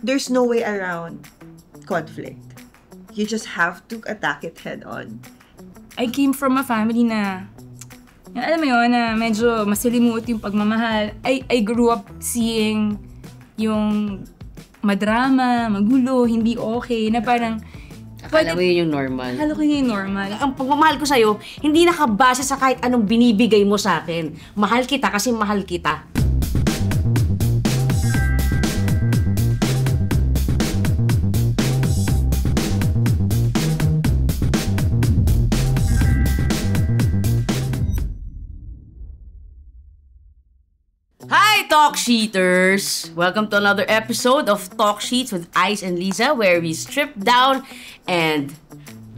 there's no way around conflict. You just have to attack it head on. I came from a family na, alam mo yun, na medyo masalimuot yung pagmamahal. I grew up seeing yung madrama, magulo, hindi okay, na parang, akala mo yun yung normal. Akala ko yun yung normal. Ang pagmamahal ko sa'yo, hindi nakabase sa kahit anong binibigay mo sa akin. Mahal kita kasi mahal kita. Hi, Talk Sheeters! Welcome to another episode of Talk Sheets with Ice and Lisa, where we strip down and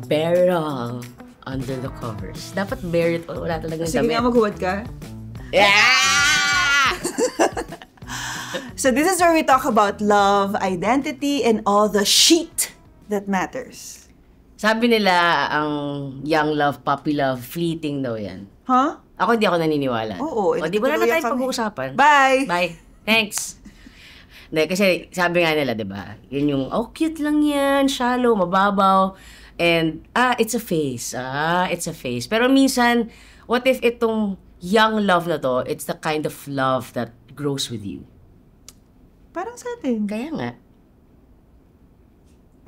bare it all under the covers. Dapat bare it all. Wala talagang Sige nga, maghuwad ka. Yeah! So this is where we talk about love, identity, and all the shit that matters. Sabi nila, ang young love, puppy love, fleeting daw yan. Huh? Ako hindi ako naniniwala. Oo. O, di ba na tayo pag-uusapan? Bye! Bye. Thanks. Hindi, kasi sabi nga nila, di ba? Yun yung, oh, cute lang yan, shallow, mababaw. And, it's a phase. It's a phase. Pero minsan, what if itong young love na to, it's the kind of love that grows with you? Parang sa atin. Kaya nga.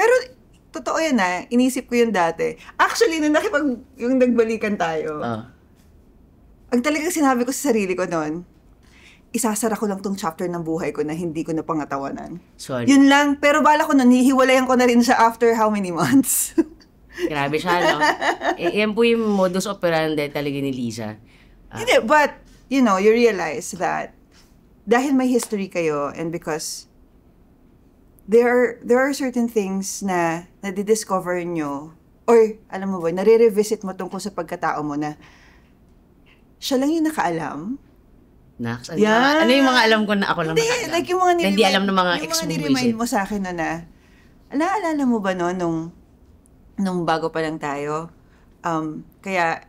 Pero, totoo yan inisip ko yun dati. Actually, nung yung nagbalikan tayo, ang talagang sinabi ko sa sarili ko noon, isasara ko lang tong chapter ng buhay ko na hindi ko napangatawanan. Sorry. Yun lang. Pero bala ko nun, hihiwalayan ko na rin siya after how many months? Grabe siya, no? Yan po yung modus operandi talaga ni Lisa. Hindi, but, you know, you realize that dahil may history kayo and because there are certain things na nadidiscover nyo or, alam mo ba, nare-revisit mo tungkol sa pagkatao mo na siya lang yung nakaalam. Nax, Yeah. Ano yung mga alam ko na ako lang Hindi, nakaalam? like yung mga hindi alam ng mga yung ex mga mo niremind mo sa akin na naalala mo ba nung bago pa lang tayo, kaya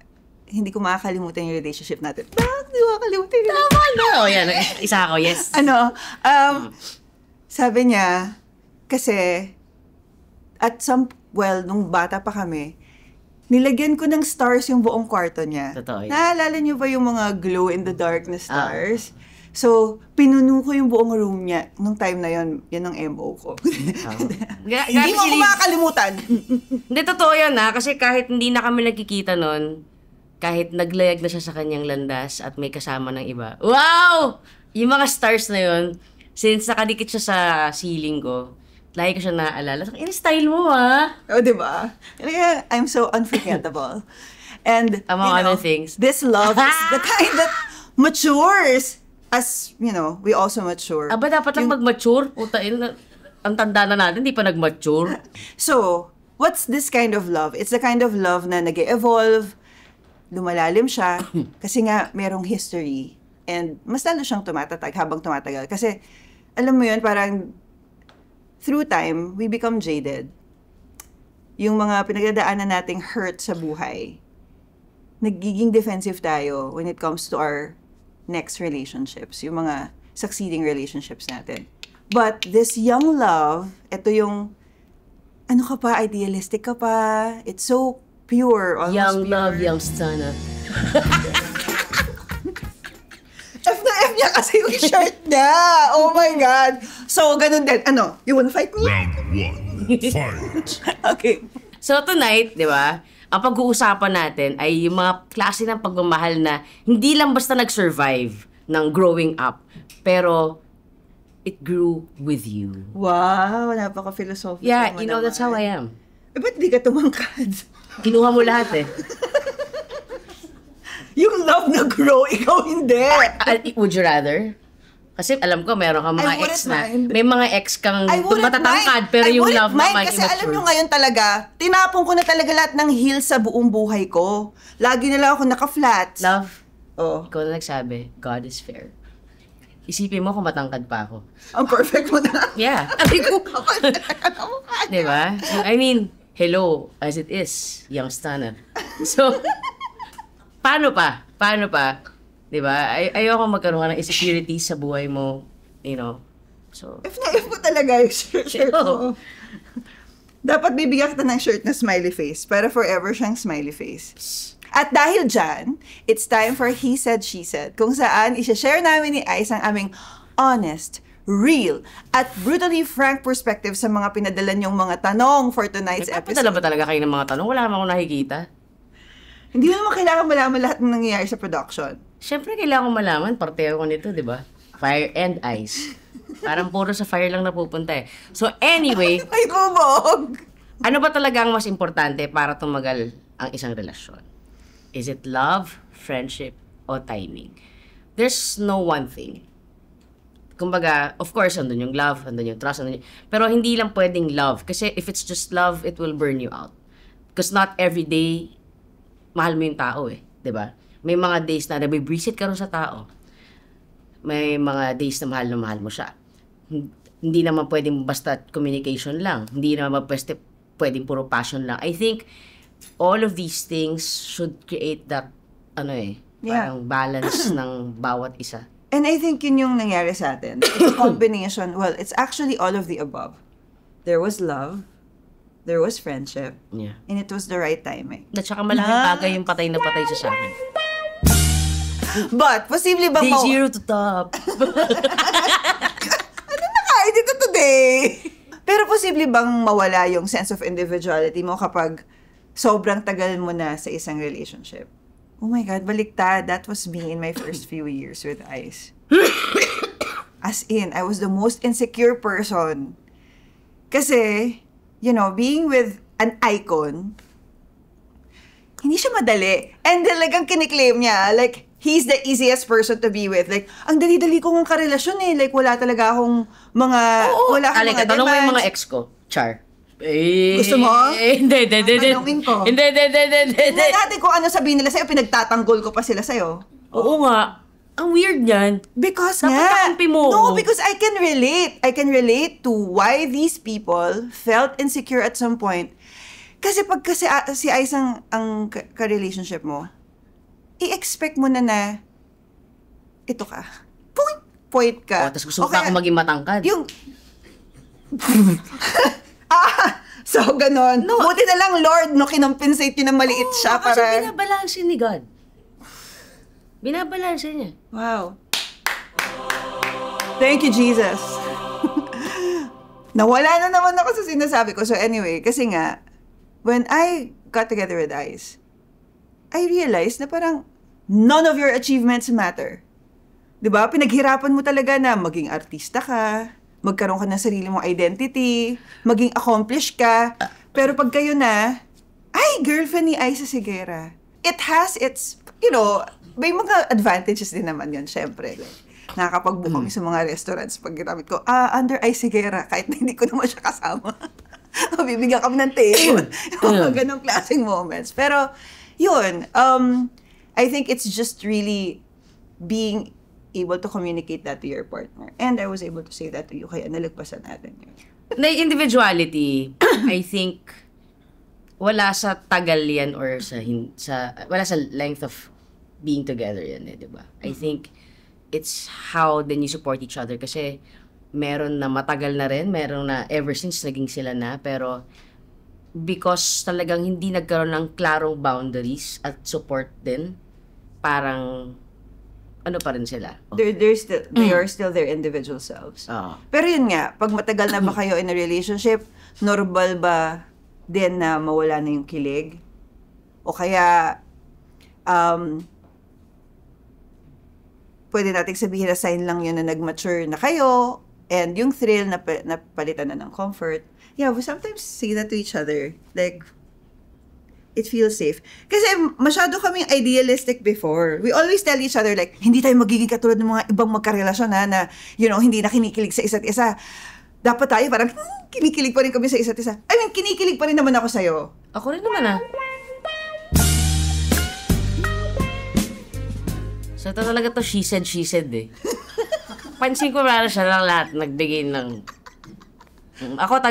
hindi ko makakalimutan yung relationship natin. Bakit hindi ko makakalimutan yun? Tama na! O yan, isa ako, yes. Sabi niya, kasi, nung bata pa kami, nilagyan ko ng stars yung buong kwarto niya. Totoo yun. Naalala niyo ba yung mga glow-in-the-dark na stars? So, pinuno ko yung buong room niya. Nung time na yun ang MO ko. Hindi mo ako makakalimutan. Hindi, totoo yan kasi kahit hindi na kami nagkikita nun, kahit naglayag na siya sa kanyang landas at may kasama ng iba, wow! Yung mga stars na yun, since nakadikit siya sa ceiling ko, lagi ko siya naaalala. In-style mo, O, diba? I'm so unforgettable. And, among other things, this love is the kind that matures as, we also mature. Aba, dapat lang mag-mature. Putain, ang tanda na natin, di pa nag-mature. So, what's this kind of love? It's the kind of love na nag-evolve, lumalalim siya, kasi nga, merong history. And, mas lalo siyang tumatatag habang tumatagal. Kasi, alam mo yun, parang, through time, we become jaded. Yung mga pinagdadaanan nating hurt sa buhay, nagiging defensive tayo when it comes to our next relationships, yung mga succeeding relationships natin. But this young love, ito yung, ano ka pa, idealistic ka pa, it's so pure, almost Young pure. love, young stunner. F na F niya kasi yung shirt niya. Oh my God. So, ganun din. You wanna fight me? Round 1, fight! Okay. So tonight, di ba, ang pag-uusapan natin ay yung mga klase ng pagmamahal na hindi lang basta nag-survive ng growing up, pero it grew with you. Wow, napaka-philosophical. Yeah, mo that's how I am. Ba't di ka tumangkad? Kinuha mo lahat Yung love na grow, ikaw hindi. Would you rather? Kasi alam ko, meron kang mga ex na, may mga ex kang matatangkad, pero yung love naman kasi alam nyo ngayon talaga, tinapon ko na talaga lahat ng heels sa buong buhay ko. Lagi na lang ako naka-flats. Love, ikaw na nagsabi, God is fair. Isipin mo kung matangkad pa ako. Ang perfect mo na. Yeah. Diba? I mean, hello, as it is, young stunner. So, paano pa? Diba? Ayoko magkaroon ng insecurity sa buhay mo, So, If na if mo talaga yung shirt mo. Dapat bibigyan kita ng shirt na smiley face para forever siyang smiley face. At dahil dyan, it's time for He Said, She Said, kung saan isa-share namin ni Ice ang aming honest, real, at brutally frank perspective sa mga pinadala niyong mga tanong for tonight's nagpapadala episode. ba talaga kayo ng mga tanong? Wala naman akong nakikita. Hindi mo naman kailangan malaman lahat ng nangyayari sa production. Siyempre, kailangan ko malaman. Parte ako nito, di ba? Fire and ice. Parang puro sa fire lang napupunta eh. So anyway, Ay, bubog! ano ba talaga ang mas importante para tumagal ang isang relasyon? Is it love, friendship, o timing? There's no one thing. Kumbaga, of course, andun yung love, andun yung trust, andun yung... Pero hindi lang pwedeng love. Kasi if it's just love, it will burn you out. Because not every day, mahal mo yung tao eh. 'Di ba? May mga days na nabibwisit ka rin sa tao. May mga days na mahal mo siya. Hindi naman pwedeng basta communication lang. Hindi naman pwedeng puro passion lang. I think all of these things should create that parang balance ng bawat isa. And I think yun yung nangyari sa atin. It's a combination. Well, it's actually all of the above. There was love. There was friendship. Yeah. And it was the right timing. At saka malaking bagay yung patay na patay sa akin. But, posible bang Day zero to top. Ano nakain dito today? Pero posible bang mawala yung sense of individuality mo kapag sobrang tagal mo na sa isang relationship? Oh my God, baliktad. That was me in my first few years with Ice. As in, I was the most insecure person. Kasi, you know, being with an icon, hindi siya madali. And talagang kiniklaim niya, like, he's the easiest person to be with. Like, ang dali-dali kong karelasyon eh. Like, wala talaga akong mga, wala akong mga Tanong mo yung demands. mga ex ko. Char. Gusto mo? Hindi. Tanungin ko. Hindi. Hindi natin kung ano sabihin nila sa'yo, pinagtatanggol ko pa sila sa'yo. Oo nga. Ang weird yan. Because Dapat nga. kakampi mo. No, because I can relate. I can relate to why these people felt insecure at some point. Kasi pag kasi si Ice ang ka-relationship mo, i-expect mo na ito ka. Point ka. Tapos gusto mo pa ako maging matangkad. Yung... so ganon. No. Buti na lang, Lord, no, kinompensate yun na maliit siya Kasi para... binabalansin ni God. Binabalansin niya. Wow. Thank you, Jesus. Nawala na naman ako sa sinasabi ko. So anyway, kasi nga, when I got together with Ice, I realized na parang none of your achievements matter. 'Di ba? Pinaghirapan mo talaga na maging artista ka, magkaroon ka ng sarili mong identity, maging accomplished ka. Pero pag kayo na, ay, girlfriend ni Ice Sigera. It has its, you know, may mga advantages din naman yun, syempre. Like, nakakapag-book kami sa mga restaurants pag ginamit ko, under Ice Sigera, kahit na hindi ko naman siya kasama. Bibigyan kami ng table. Mga ganong klaseng moments. Pero, yun, I think it's just really being able to communicate that to your partner. And I was able to say that to you, kaya nalagpasan natin yun. Na individuality, I think, wala sa tagal yan or wala sa length of being together yan eh, di ba? I think, it's how then you support each other kasi meron na matagal na rin, meron na ever since naging sila na, pero because talagang hindi nagkaroon ng klarong boundaries at support din, parang ano pa rin sila. They are still their individual selves. Pero yun nga, pag matagal na ba kayo in a relationship, normal ba din na mawala na yung kilig? O kaya, pwede nating sabihin na sign lang yun na nag-mature na kayo, and yung thrill na palitan na ng comfort. Yeah, we sometimes say that to each other. Like, it feels safe. Kasi masyado kaming idealistic before. We always tell each other, like, hindi tayo magiging katulad ng mga ibang magkarelasyon na, you know, hindi na kinikilig sa isa't isa. Dapat tayo parang, kinikilig pa rin kami sa isa't isa. I mean, kinikilig pa rin naman ako sa'yo. Ako rin naman So, ito talaga to, she said eh. Pansin ko na siya lang lahat nagbigay ng... Ako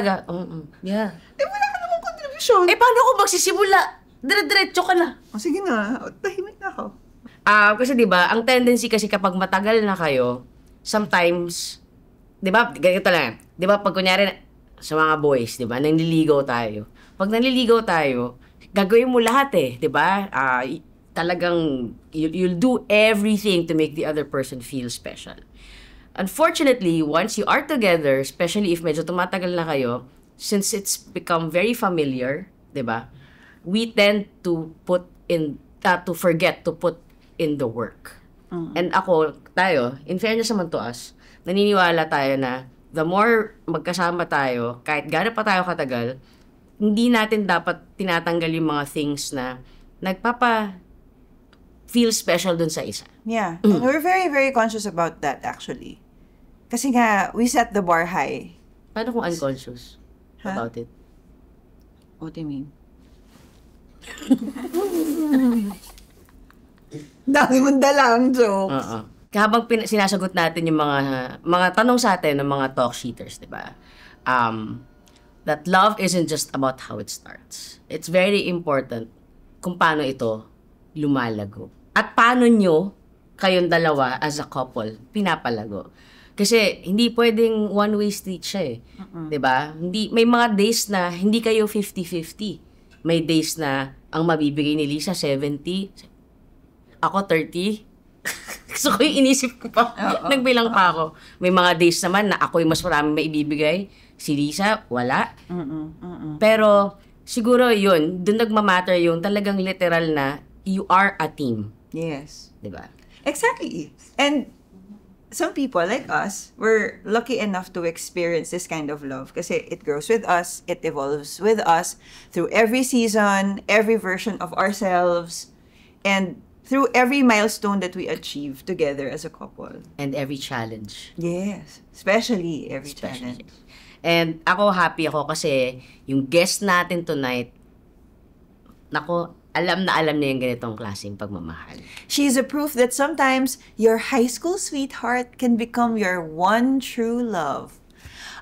yeah. Wala ka namang contribution. Paano ako magsisimula? Dire-diretso ka na. Sige na, tahimik na ako. Kasi 'di ba, ang tendency kasi kapag matagal na kayo, sometimes di ba, ganito lang. Di ba, pag kunyari, sa mga boys, di ba, nanliligaw tayo. Pag nanliligaw tayo, gagawin mo lahat di ba? Talagang, you'll do everything to make the other person feel special. Unfortunately, once you are together, especially if medyo tumatagal na kayo, since it's become very familiar, di ba? We tend to forget to put in the work. And tayo, in fairness naman to us, naniniwala tayo na the more magkasama tayo, kahit gaano pa tayo katagal, hindi natin dapat tinatanggal yung mga things na feel special dun sa isa. Yeah. And we're very, very conscious about that, actually. Kasi nga, we set the bar high. Paano kung unconscious about it? What do you mean? Dami mong dalang jokes. Habang sinasagot natin yung mga tanong sa atin ng mga talk sheeters, di ba? That love isn't just about how it starts. It's very important kung paano ito lumalago. At paano nyo, kayong dalawa as a couple, pinapalago. Kasi hindi pwedeng one-way street siya di ba? May mga days na hindi kayo 50-50. May days na ang mabibigay ni Lisa 70, ako 30. So, kung inisip ko pa, nagbilang pa ako. May mga days naman na ako yung mas maraming maibibigay. Si Lisa, wala. Pero, siguro yun, dun nagmamatter yung talagang literal na you are a team. Yes. Diba? Exactly. And some people like us, we're lucky enough to experience this kind of love kasi it grows with us, it evolves with us through every season, every version of ourselves, and through every milestone that we achieve together as a couple. And every challenge. Yes. Especially every challenge. And happy ako kasi yung guest natin tonight, alam na yung ganitong klaseng pagmamahal. She's a proof that sometimes your high school sweetheart can become your one true love.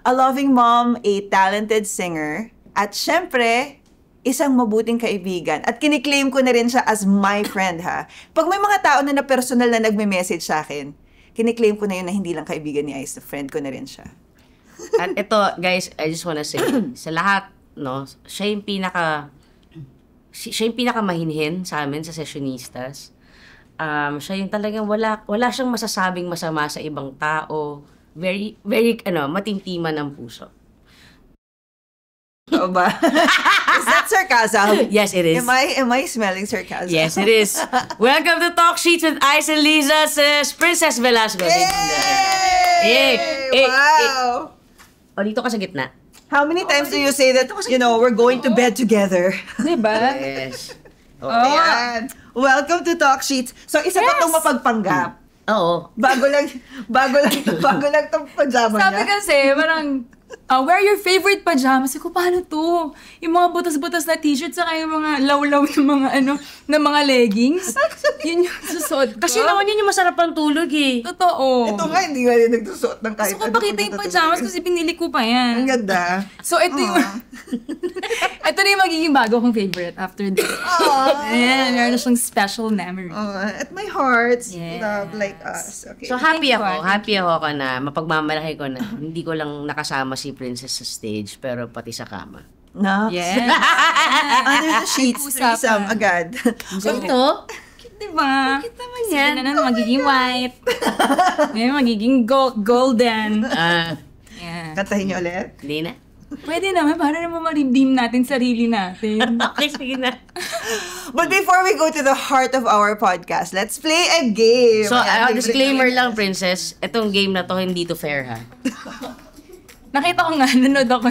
A loving mom, a talented singer, at syempre, isang mabuting kaibigan. At kiniklaim ko na rin siya as my friend, ha? Pag may mga tao na personal na nagme-message sa akin, kiniklaim ko na yun na hindi lang kaibigan ni Ice, friend ko na rin siya. At ito, guys, I just wanna say, sa lahat, siya yung pinakamahinhin sa amin, sa Sessionistas. Siya yung talagang wala siyang masasabing masama sa ibang tao. Very, very, matimtiman ang puso. Oo ba? Is that sarcasm? Yes, it is. Am I smelling sarcasm? Yes, it is. Welcome to Talk Sheets with Ice and Lisa, Princess Velasco. Yay! Wow! Dito ka sa gitna. How many times do you say that, we're going to bed together? Diba? Yes. Ayan. Welcome to Talk Sheets. So, isa pa itong mapagpanggap. Oo. Bago lang itong pajama niya. Sabi kasi, parang, wear your favorite pajamas. Sabi ko, paano to? Yung mga butas-butas na t-shirt, saka yung mga lawlaw ng mga leggings. Yun yung susot ko. Kasi naman yun yung masarap ang tulog Totoo. Ito nga, hindi nga rin nagsusot ng kahit Gusto ko pakita yung pajamas kasi pinili ko pa yan. Ang ganda. So, ito yung... ito na yung magiging bago kong favorite after this. Ayan, meron na siyang special memory. At my hearts, Yes. love like us. Okay. So, happy ako na mapagmamalaki ko na hindi ko lang nakasama si Princess sa stage, pero pati sa kama. No? Yes. Under the sheets, Usapan. threesome agad. So, ito? Diba? Bakit naman Sige yan? na magiging white. Ngayon, magiging golden. Yeah. Kantahin niyo ulit? Hindi na. Pwede naman, para naman ma-redeem natin sarili natin. Okay, sige na. But before we go to the heart of our podcast, let's play a game. So, Ayan, disclaimer lang, Princess. Itong game na to, hindi to fair, ha? Nakita ko nga, nanood ako.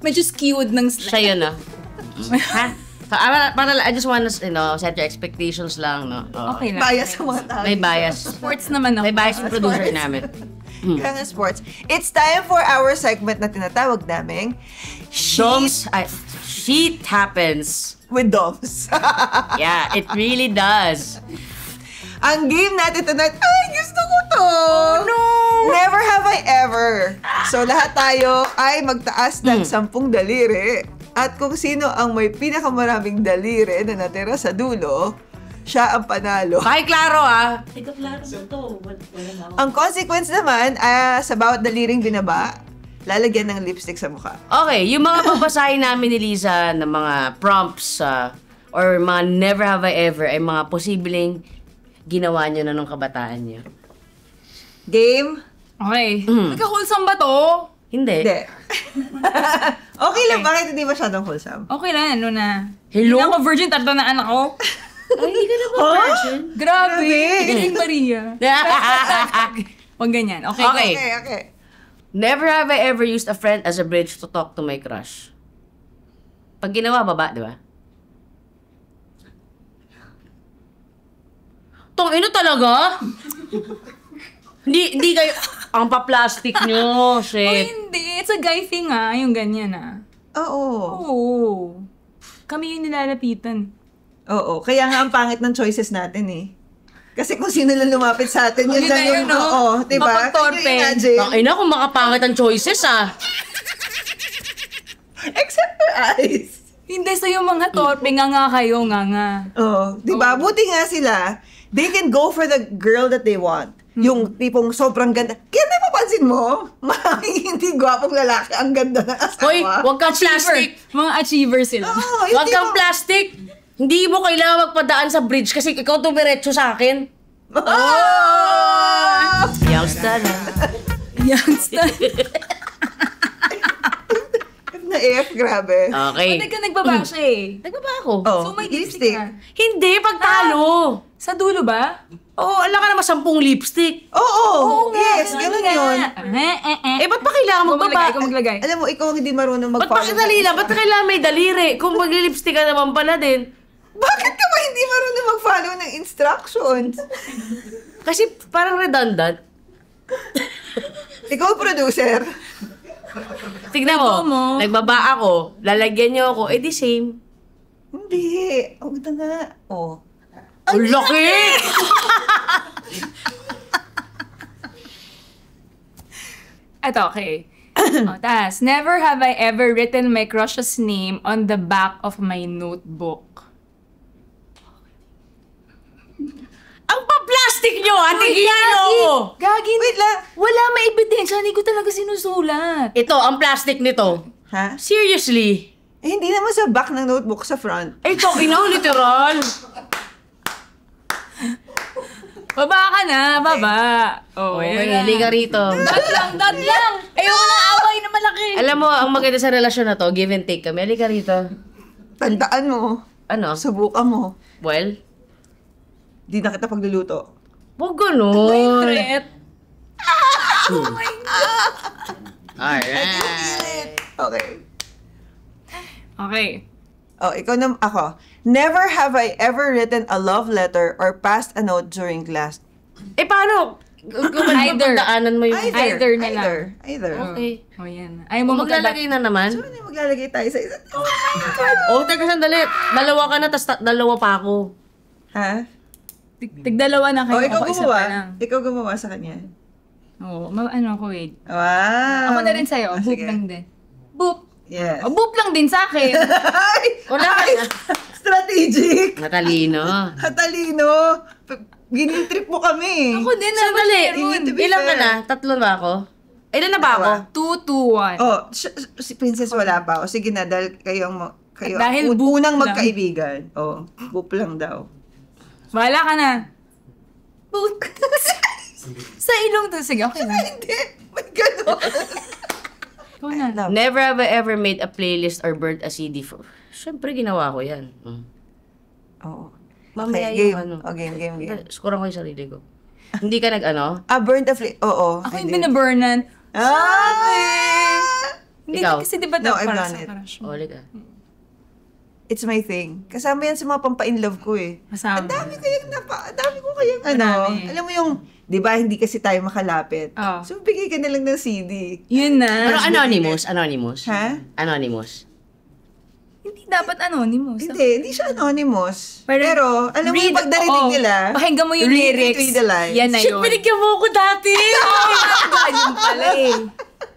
Medyo skewed ng slide. Siya yun, ha? I just wanna, set your expectations lang, no? Okay lang. Bias sa mga tao. May bias. Sports naman ako. May bias yung producer namin. Kaya nga sports. It's time for our segment na tinatawag naming Sheet happens. with Doms. Yeah, it really does. Ang game natin tonight, ay, gusto ko to! No! Never have I ever. So, lahat tayo ay magtaas ng 10 daliri. At kung sino ang may pinakamaraming daliri na natira sa dulo, siya ang panalo. Pakiklaro ah. Ang consequence naman, sa bawat daliring binaba, lalagyan ng lipstick sa mukha. Okay, yung mga babasahin namin ni Liza ng mga prompts or mga never have I ever ay mga posibleng ginawa nyo na nung kabataan nyo. Game? Okay. Nagka-wholesome ba to? Hindi. Hindi. Okay lang, bakit hindi masyadong wholesome? Okay lang, ano na. Hello? Hindi ako virgin, tatlo na anak ko. Ay, hindi ka na ba version? Grabe. Grabe. Galing Maria. Huwag ganyan. Okay, Okay. Okay. Never have I ever used a friend as a bridge to talk to my crush. Pag ginawa, baba, di ba? Ino talaga? hindi kayo, ang pa-plastic nyo, Oh, shit. hindi. It's a guy thing yung ganyan Oo. Oo. Kami yung nilalapitan. Oo. Kaya nga ang pangit ng choices natin eh. Kasi kung sino lang lumapit sa atin, yun Yun lang na yung, yun, no? oo, diba? Mapagtorpe. Can you imagine? Ina, kung makapangit ang choices Except for eyes. Hindi sa yung mga torpe, nga kayo, nga. Oo. Diba? Buti nga sila, they can go for the girl that they want. Yung tipong sobrang ganda. Kaya napapansin mo, hindi gwapong lalaki, ang ganda ng asawa. Hoy, wag kang plastic. Mga achiever sila. Oo, yung Wag kang tipong- plastic. Hindi mo kailangan magpadaan sa bridge kasi ikaw tumiretso sa akin. Oh! Youngster na. Youngster. Na-F, grabe. Okay. Ba't ka nagbaba siya Nagbaba ako. Oh, So may lipstick. lipstick ka? Hindi, pagtalo. Sa dulo ba? Oo, ala ka naman 10 lipstick. Oo, yes, ganun yun. Ba't pa kailangan Ikaw maglagay, magbaba? ikaw maglagay. Alam mo, ikaw hindi marunong Ba't pa mag-follow. dali lang? Ba't kailangan may daliri? Kung maglilipstick ka naman pala din. Bakit ka ba hindi marunong mag-follow ng instructions? Kasi parang redundant. Ikaw, producer. Tignan Ikaw mo, mo. nagbaba ako, lalagyan niyo ako, di same. Hindi. Huwag na nga. Oh. Ang laki! Ito, okay. Tas, never have I ever written my crush's name on the back of my notebook. Ang pa-plastic nyo, tingin nyo! Gagi, Wait lang. wala may ebidensya, hindi ko talaga sinusulat. Ito, ang plastic nito. Ha? Seriously? Eh, hindi naman sa back ng notebook, sa front. Ay, ito, literal. Baba ka na, baba. Oh, Okay, yan. hindi ka rito. Dat lang. Ayoko ng away na malaki. Alam mo, ang maganda sa relasyon na to, give and take kami. Halika rito. Tandaan mo. Ano? Subukan mo. Well, Di na kita pagluluto. wag ganun. Threat. Alright. Okay. Okay. Oh, ikaw na, ako. Never have I ever written a love letter or passed a note during class. Paano? Kung Either. pagdaanan mo yung... Either na lang. Either. Okay. Oh, yan. Ayaw mo Kung maglalagay na naman. So, ano yung maglalagay tayo sa isa't isa? Teka sandali. Dalawa ka na, tas dalawa pa ako. Ha? Tigdalawa na kayo. Oh, ikaw ako isa pa lang. gumawa. Ikaw gumawa sa kanya. Oo. Ano ako, wait. Wow. Ako na rin sa'yo. Ah, Boop sige. lang din. Boop. Yes. Oh, boop lang din sa akin. Ay! Wala ka Ay! na. Strategic! Matalino. Katalino! Ginitrip mo kami. Ako din na. Sandali. need to be Ilan ka fair. na? 3 ba ako? Ilan na ba ako? 2-2-1. Oh, si Princess wala pa. O sige na, dahil kayo ang kayo Dahil ang boop unang lang. magkaibigan. Oh, boop lang daw. Bahala ka na. Boop. Sa ilong to. Sige, okay na. Hindi. May ganon. Ikaw na. Love. Never have I ever made a playlist or burnt a CD for... Siyempre, ginawa ko yan. Oo. Mamaya Okay, yung game. game. Scorean ko yung sarili ko. Hindi ka nag-ano? Burn the flame. Oo. Ako I yung did. binaburnan. Ah! Hindi Ikaw? kasi diba No, daw I've para done sa it. crush mo? Ulit ka. It's my thing. Kasama yan sa mga pampa-in-love ko eh. Kasama. Ang dami ko kayang ano. Marami. Alam mo yung, di ba, hindi kasi tayo makalapit. Oo. So, bigay ka na lang ng CD. Yun na. Pero anonymous? Anonymous? Ha? Anonymous. Hindi dapat anonymous. Hindi siya anonymous. Pero Pero, alam mo yung pagdarinig oo. nila, Pakinggan mo yung read lyrics. between the lines. Yan na Shit, yun. binigyan mo ako dati! Ganyan pala eh.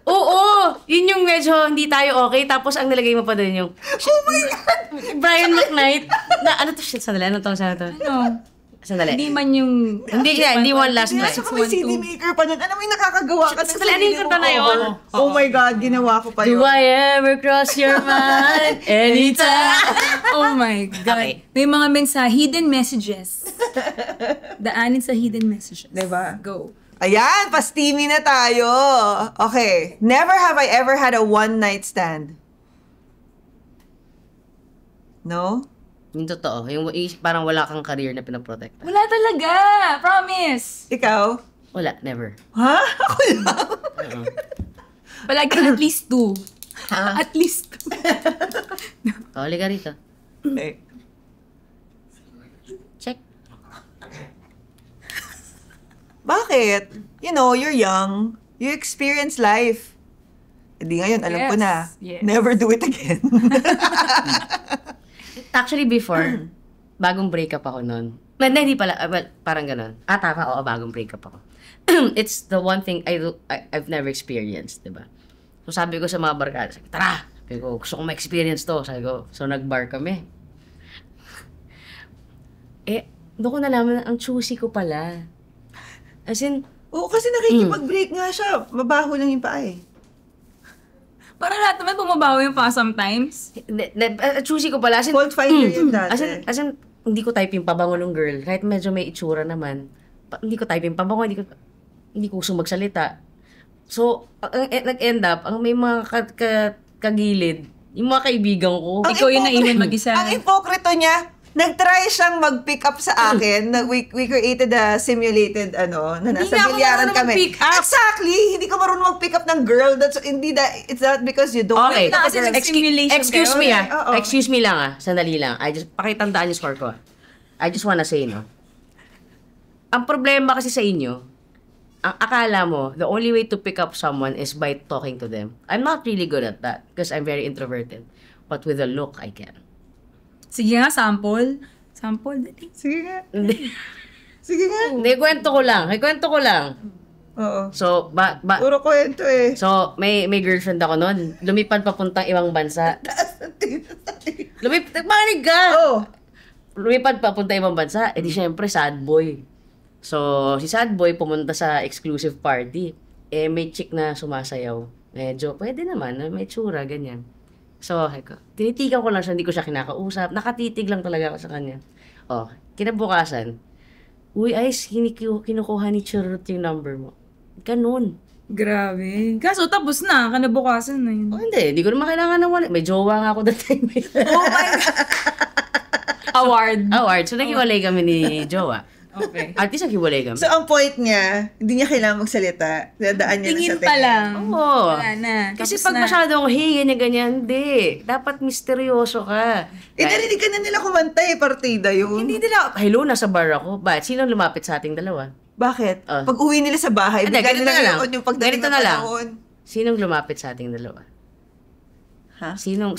Oo! Yun yung medyo hindi tayo okay, tapos ang nilagay mo pa din yung... Oh my God! Brian McKnight. Ano to? Shit, sandali. Ano to? Ano to? Ano? Sandali. Hindi man yung... Hindi one last Hindi, night. so may CD maker pa nun. Alam mo yung nakakagawa ka ng Sandali, ano yung kanta na yun? Oh my God, ginawa ko pa yun. Do I ever cross your mind anytime? Oh my God. Okay. May mga mensahe, hidden messages. Daanin sa hidden messages. Diba? Go. Ayan, pastimi na tayo. Okay. Never have I ever had a one-night stand. No? Yung totoo. Yung parang wala kang career na pinaprotect. Wala talaga. Promise. Ikaw? Wala, never. Ha? Ako lang. Palagi at least 2. At least 2. Kawali ka rito. Okay. Check. Bakit? You know, you're young. You experience life. Hindi ngayon, alam ko na. Yes. Never do it again. Actually, before, bagong breakup ako noon. Hindi pala, well, parang ganun. Tama, oo, bagong breakup ako. It's the one thing I've never experienced, diba? So sabi ko sa mga barkada, tara! Sabi ko, gusto kong ma-experience to. Sabi ko, so nag-bar kami. Doon ko nalaman na ang choosy ko pala. As in, Oo, kasi nakikipag-break nga siya. Mabaho lang yung paa eh. Para lahat naman bumabaho yung pa sometimes. choosy ko pala. As in, Fault finder yun dati. As in, hindi ko type yung pabango ng girl. Kahit medyo may itsura naman. Hindi ko type yung pabango. Hindi ko gusto magsalita. So, nag-end up, ang may mga kagilid, yung mga kaibigan ko. Ikaw yung naiwan mag-isa. Ang ipokrito niya, nag-try siyang mag-pick up sa akin. We created a simulated, na nasa nga ako bilyaran marunong kami. mag-pick up. Exactly! Hindi ka marunong mag-pick up ng girl. It's not because you don't Okay. pick up a Kasi girl. simulation Excuse kayo. me Oo. Excuse me lang Sandali lang. Pakitandaan yung score ko. I just wanna say, ang problema kasi sa inyo, ang akala mo, the only way to pick up someone is by talking to them. I'm not really good at that because I'm very introverted. But with a look, I can. Sige nga, sample. Sample, dali. Sige nga. Hindi, Sige nga. kwento ko lang. Oo. So, Puro kwento eh. so may girlfriend ako noon. Lumipad papuntang ibang bansa. Makinig ka! Oo. Lumipad papuntang ibang bansa. Di syempre, sad boy. So, si sad boy pumunta sa exclusive party. May chick na sumasayaw. Medyo, pwede naman. May tsura, ganyan. So, tinitigan ko lang siya. Hindi ko siya kinakausap. Nakatitig lang talaga ako sa kanya. Kinabukasan, uy, Ice, kinukuha ni Churut yung number mo. Ganun. Grabe. Kaso tapos na, kanabukasan na yun. Hindi ko naman kailangan ng wala. May jowa nga ako that time. Oh my God. Award. So, naghiwalay kami ni jowa. Okay. At least naghiwalay kami. So, ang point niya, hindi niya kailangan magsalita. Dadaan niya Tingin lang sa pa lang. Oo. Wala na. Kasi Tapos pag na. masyadong, hey, ganyan, hindi. Dapat misteryoso ka. Narinig ka na nila kumanta eh, partida yun. Hindi nila, hello, nasa bar ako. Ba't? Sinong lumapit sa ating dalawa? Bakit? Ah. Pag uwi nila sa bahay, Hindi, bigla ganito nila na lang. yung pagdating Ganito ng na lang. panahon. Sinong lumapit sa ating dalawa? Ha? Sinong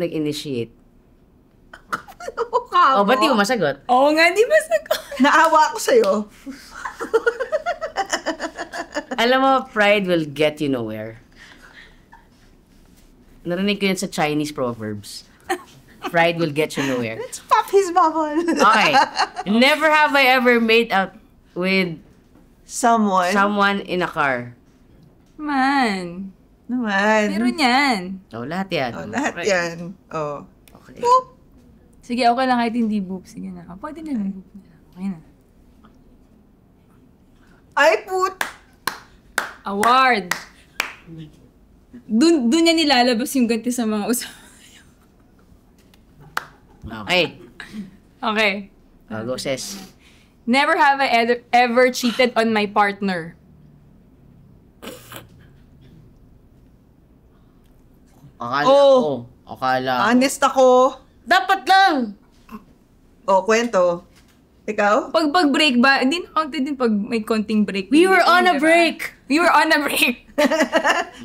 nag-initiate? Mukha mo. Ba't di mo masagot? Oo nga, di ba sagot? Naawa ako sa'yo. Alam mo, pride will get you nowhere. Narinig ko yun sa Chinese proverbs. Pride will get you nowhere. Let's pop his bubble. Okay. Never have I ever made out with someone in a car. Man. Naman. Meron yan. Lahat yan. Lahat yan. Oh. Okay. Boop. Sige, okay lang kahit hindi boop. Sige na. Pwede na lang boop na lang. Okay na. I put Award. Dun niya nilalabas yung ganti sa mga usapan. Okay. Okay. Go, sis. Never have I ever cheated on my partner. Akala. honest ako. Dapat lang. Oh, kwento. Ikaw? Pag break ba, hindi na counted din pag may konting break. We were on a Diba? break. We were on a break.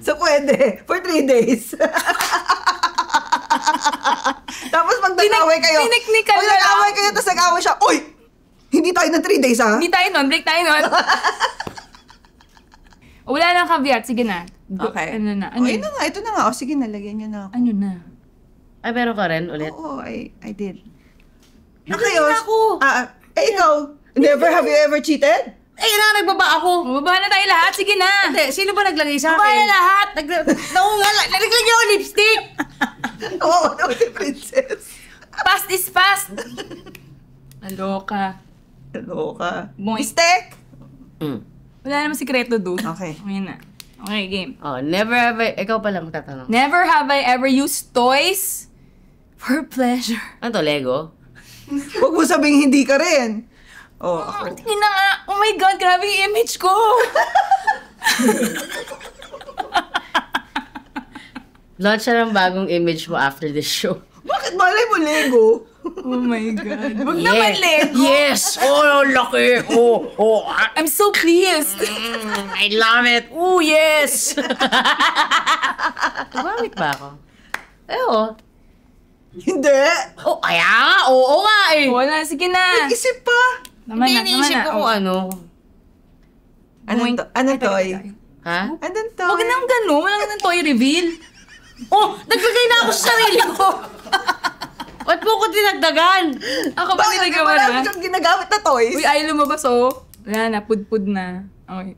So, pwede. For 3 days. Tapos pag nag-away kayo. Tiniknikan Pag na lang. nag-away kayo, tapos nag-away siya, uy! Hindi tayo ng 3 days, ha? Hindi tayo nun, break tayo nun. Wala lang caveat, sige na. Okay. Ano na? Oh, yun na nga. Ito na nga. O, sige na. Lagyan niyo na ako. Ano na? Ay, meron ka rin ulit? Oo, I did. Nagaling ako. Eh, ikaw, never have you ever cheated? Eh, nagbaba ako. Baba na tayo lahat. Sige na. Hindi, sino ba naglagay sa akin? Baba na lahat. Nalaglag ako lipstick. Oo, no, si Princess. Fast is fast. Aloka. Hello ka. Boy. Mistake? Wala naman sikreto doon. Okay. Okay na. Okay, game. Oh, never have I... Ikaw pala magtatanong. Never have I ever used toys for pleasure. Ano to, Lego? Huwag mo sabing hindi ka rin. Oh, ako. Tingin na nga. Oh my God, grabe yung image ko. Launch na ng bagong image mo after this show. Bakit malay mo Lego? Oh my God. Wag naman, Lego. Yes! Oh, laki! Oh, I'm so pleased. I love it! Oh, yes! Tumamit ba ako? Oo. Hindi. Oh, kaya nga! Oo nga eh! Wala, sige na. Isip pa. Naman na, Hindi, naman iniisip na. ko kung ano. Anong toy? Ha? Anong toy? Huwag nang gano'n. Wala nang toy reveal. Oh! Naglagay na ako sa sarili ko! Ba't mo ko dinagdagan? Ako ba Bakit nilagawa wala na? kang ginagamit na toys? Uy, ay lumabas oh. Wala na, pudpud na. Okay.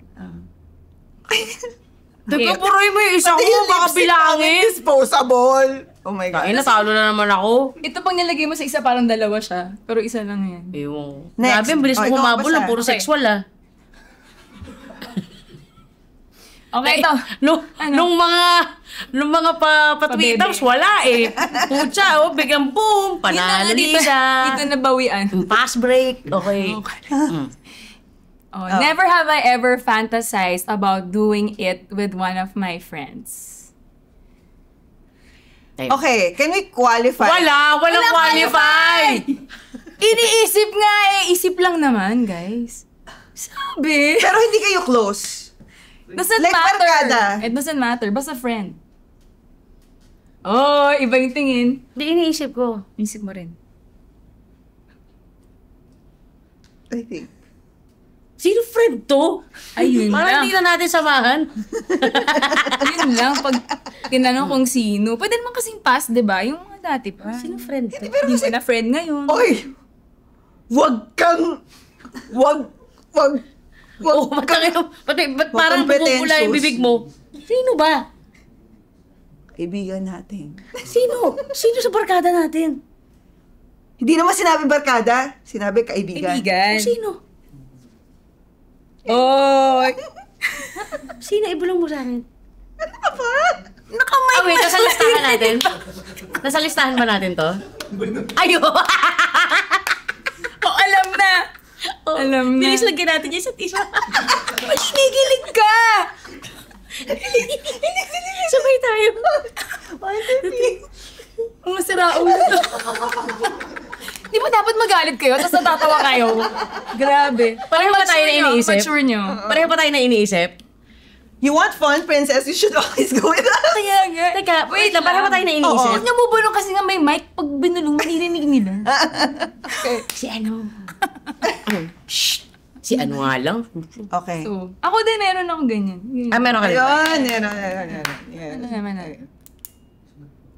Nagkapuroy mo yung isa ko, Pati yung baka lipstick bilangin. namin disposable. Oh my God. Ay, natalo na naman ako. Ito pag nilagay mo sa isa, parang dalawa siya. Pero isa lang yan. Ewan. Next. Grabe, ang bilis Oh, mo ikaw humabol basta. lang. Puro Okay. sexual ah. Okay, ito. Nung mga patweeters, wala eh. Pucha, oh, biglang boom, panalo Lisa. Dito nabawian. Pass break. Okay. Oh, never have I ever fantasized about doing it with one of my friends. Okay, can we qualify? Walang qualified. Iniisip nga eh. Isip lang naman, guys. Sabi. Pero hindi kayo close. Doesn't Like matter. barkada. It doesn't matter. Basta friend. Oh, iba yung tingin. Hindi, iniisip ko. Isip mo rin. I think. Sino friend to? Ayun Parang lang. hindi na natin samahan. Yun lang. Pag tinanong kung sino. Pwede naman kasing pass, di ba? Yung mga dati pa. Sino friend to? Hindi mo na friend ngayon. Oy! Wag kang... Wag... Oh, ba't parang kang bubula yung pretentious. bibig mo? Sino ba? Kaibigan natin. Sino? Sino sa barkada natin? Hindi naman sinabi barkada. Sinabi kaibigan. Kaibigan. Sino? Oh! Sino? Ibulong mo sa akin. Ano ba? Nakamay Ah, wait, nasa listahan natin? Nasa listahan ba natin to? Ayo! Oh, alam na! Alam na. Bilis lagyan natin yung isa't isa. Mas migilig ka! Sabay tayo. Ang masira ulo to. Di ba dapat magalit kayo tapos natatawa kayo? Grabe. Pareho ba tayo na iniisip? Mature nyo. Pareho pa tayo na iniisip? You want fun, princess? You should always go with us. Kaya nga. Teka, wait lang. Pareho pa tayo na Oo. iniisip? Huwag niyo bubulong kasi nga may mic pag binulong, maririnig nila. Si ano? Shh! Si ano nga lang? Okay. So, ako din meron akong ganyan. Ah, meron ka rin. Ayun, yan. Ano naman na?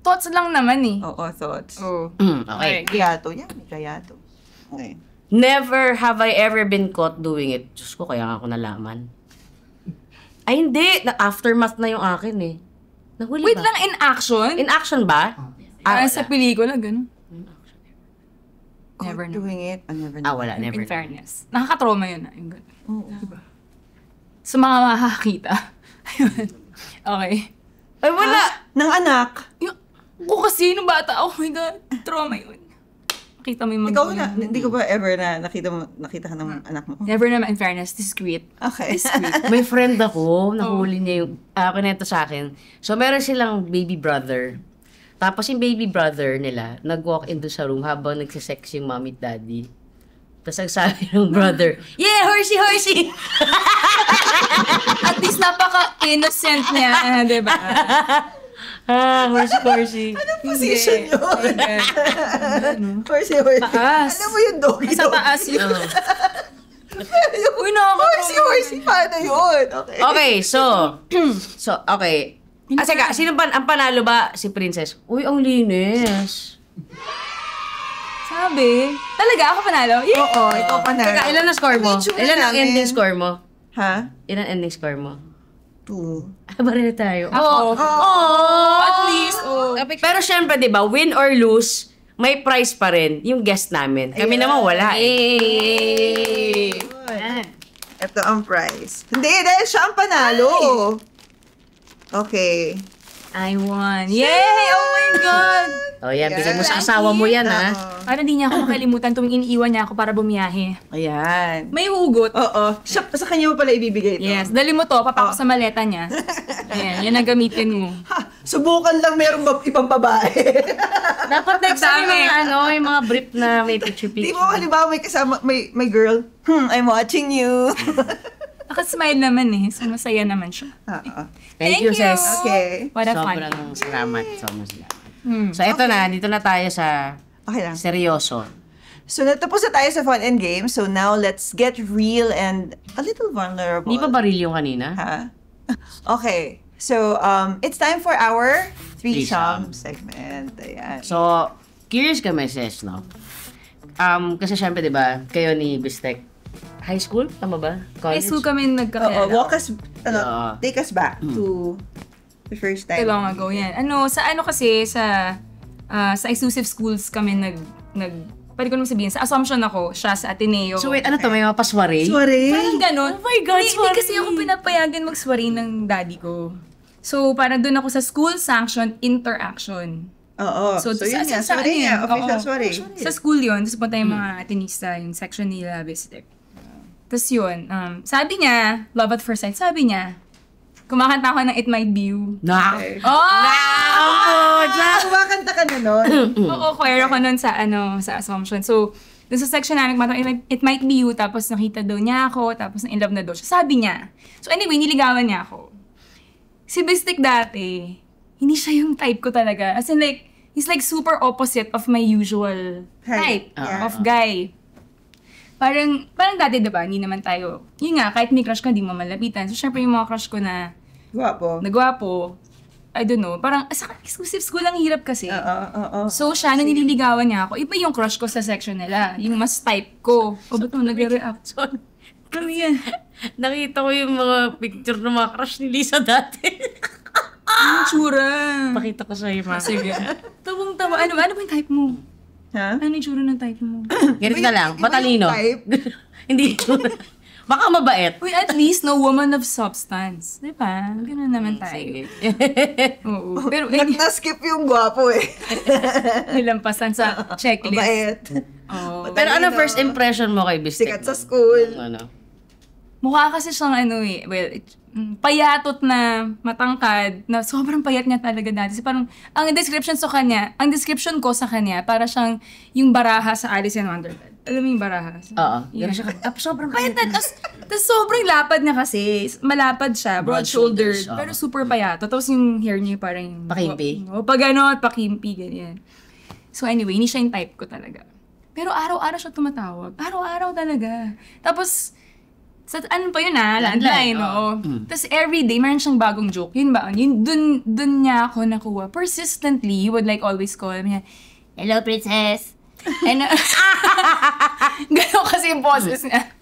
Thoughts lang naman eh. Oo, thoughts. Oh. Okay. Kayato. Yan, may kayato. Okay. Never have I ever been caught doing it. Diyos ko, kaya nga ako nalaman. Ay, hindi. Aftermath na yung akin eh. Nahuli Wait ba? lang, in action? In action ba? Parang wala. sa pelikula, gano'n. Never Caught know. doing it. I never Ah, know. wala. Never. In fairness. Nakakatrauma yun na. Yung gano'n. Oo. Sa mga makakakita. Ayun. Okay. Ay, wala. Ng anak. Yung, ako kasi, nung bata, oh my God, trauma yun. Nakita mo yung Ikaw magulang. na, hindi ko ba ever na nakita ka ng anak mo? Never naman, in fairness, discreet. Okay. May friend ako, nahuli niya yung, kinento sa akin. So, meron silang baby brother. Tapos yung baby brother nila, nag-walk in doon sa room habang nagsisex yung mommy at daddy. Tapos nagsabi ng brother, yeah, horsey, horsey! At least napaka-innocent niya, di ba? Horsey, horsey. Position yun. Horsey. Taas. Alam mo yung doggy Sa taas yun. Uy, nakakatrauma. Horsey. Paano yun? Okay. Okay, so, okay. Saka, sino ba, ang panalo ba si Princess? Uy, ang linis. Grabe. Talaga, ako panalo? Yeah! Oo, ikaw panalo. Teka, ilan na score mo? Ano yung tsura Ilan ang namin? ending score mo? Ha? Ilan ending score mo? 2. Baril tayo. Ako. Oh! At least, Pero syempre, di ba, win or lose, may prize pa rin yung guest namin. Kami naman wala eh. Ito ang prize. Hindi, dahil siya ang panalo. Okay. I won. Yay! Oh my God! Oh, yan. Bigay mo sa asawa mo yan, ha? Para di niya ako makalimutan tuwing iniiwan niya ako para bumiyahe. Ayan. May hugot. Oo. Siya, sa kanya mo pala ibibigay ito. Yes. Dali mo to, papako sa maleta niya. Ayan, yan ang gamitin mo. Ha, subukan lang merong ibang babae. Dapat next time Dami. yung mga brief na may Di picture-picture. mo, halimbawa may kasama, may girl. I'm watching you. Nakasmile naman eh. So, masaya naman siya. Oo. Thank you, sis. Okay. What a fun. Sobrang salamat. So, eto na. Dito na tayo sa Okay lang. seryoso. So, natapos na tayo sa fun and games. So, now let's get real and a little vulnerable. Hindi pa baril yung kanina? Ha? Okay. So, it's time for our threesome segment. Ayan. So, curious kami, sis, no? Kasi syempre, di ba, kayo ni Bistek, high school? Tama ba? High College? school kami Oo, nagkakilala. walk us, Oo. take us back to the first time. Long ago yan. Sa exclusive schools kami pwede ko naman sabihin, sa Assumption ako, siya sa Ateneo. So, wait, ano to? May mga paswari? Sorry. Parang ganon. Oh my God, Hindi sorry. kasi ako pinapayagan magswari ng daddy ko. So, parang doon ako sa school-sanctioned interaction. Oo. So, yun nga. Sorry nga. Official oo. sorry. Sa school yun, tapos punta yung mga Atenista, yung section nila, Bistek. Tapos yun, sabi niya, love at first sight, sabi niya, kumakanta ako ng It Might Be You. Okay. Oh! Kumakanta ka na nun. Oo, choir ako nun sa Assumption. So, dun sa section namin, kumakanta, It Might Be You, tapos nakita daw niya ako, tapos na in love na daw siya. Sabi niya. So anyway, niligawan niya ako. Si Bistek dati, hindi siya yung type ko talaga. As in like, he's like super opposite of my usual type Yeah. of guy. Parang dati, diba, hindi naman tayo, yun nga, kahit may crush ka, di mo malapitan. So, syempre yung mga crush ko na Guwapo. nagwapo, I don't know, parang sa exclusive school ang hirap kasi. Oo. So, siya, nung nililigawan niya ako, iba yung crush ko sa section nila. Yung mas type ko. O, ba't mo nagre-react? Ano yan? Nakita ko yung mga picture ng mga crush ni Lisa dati. Ang tsura. Pakita ko sa'yo, ma. Sige. Tawang-tawa. Ano ba yung type mo? Ha? Ano yung tsura ng type mo? Ganito na lang, Iba yung matalino. type. Hindi. Baka mabait. Uy, at least, no woman of substance. Di ba? Ganun naman tayo. Sige. Oo. Pero, Na-skip yung guwapo eh. nilampasan sa checklist. Bait. Oo. Pero ano first impression mo kay Bistek? Sikat sa school. Ano? Mukha kasi siyang payatot na matangkad, na sobrang payat niya talaga dati. So, parang, ang description ko sa kanya, para siyang yung baraha sa Alice in Wonderland. Alam mo yung baraha? Oo. Yan. Ganun siya. Sobrang Payat na, tapos sobrang lapad niya kasi. Malapad siya, broad-shouldered, Broad shoulders, pero super payato. Tapos yung hair niya parang... Pakimpi? Pag ano, pakimpi, ganyan. So anyway, hindi siya yung type ko talaga. Pero araw-araw siya tumatawag. Araw-araw talaga. Tapos, sa ano pa yun landline, oo. Tapos everyday, meron siyang bagong joke. Yun ba? Yun, dun niya ako nakuha. Persistently, he would like always call me, hello, princess. And, gano'n kasi yung boses niya.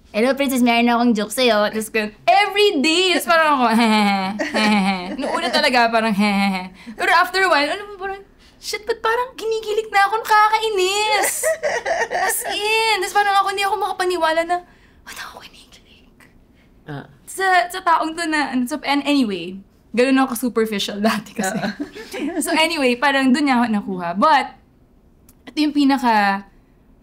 Hello, princess, meron akong joke sa'yo. Tapos every day, tapos parang ako, Noong una talaga, parang Pero after a while, alam mo, parang, shit, ba't parang ginigilig na ako, nakakainis? As in, tapos parang ako, hindi ako makapaniwala na, ba't ako kinikilig? Sa taong to na, and anyway, ganun ako superficial dati kasi. So anyway, parang doon niya ako nakuha. But, ito yung pinaka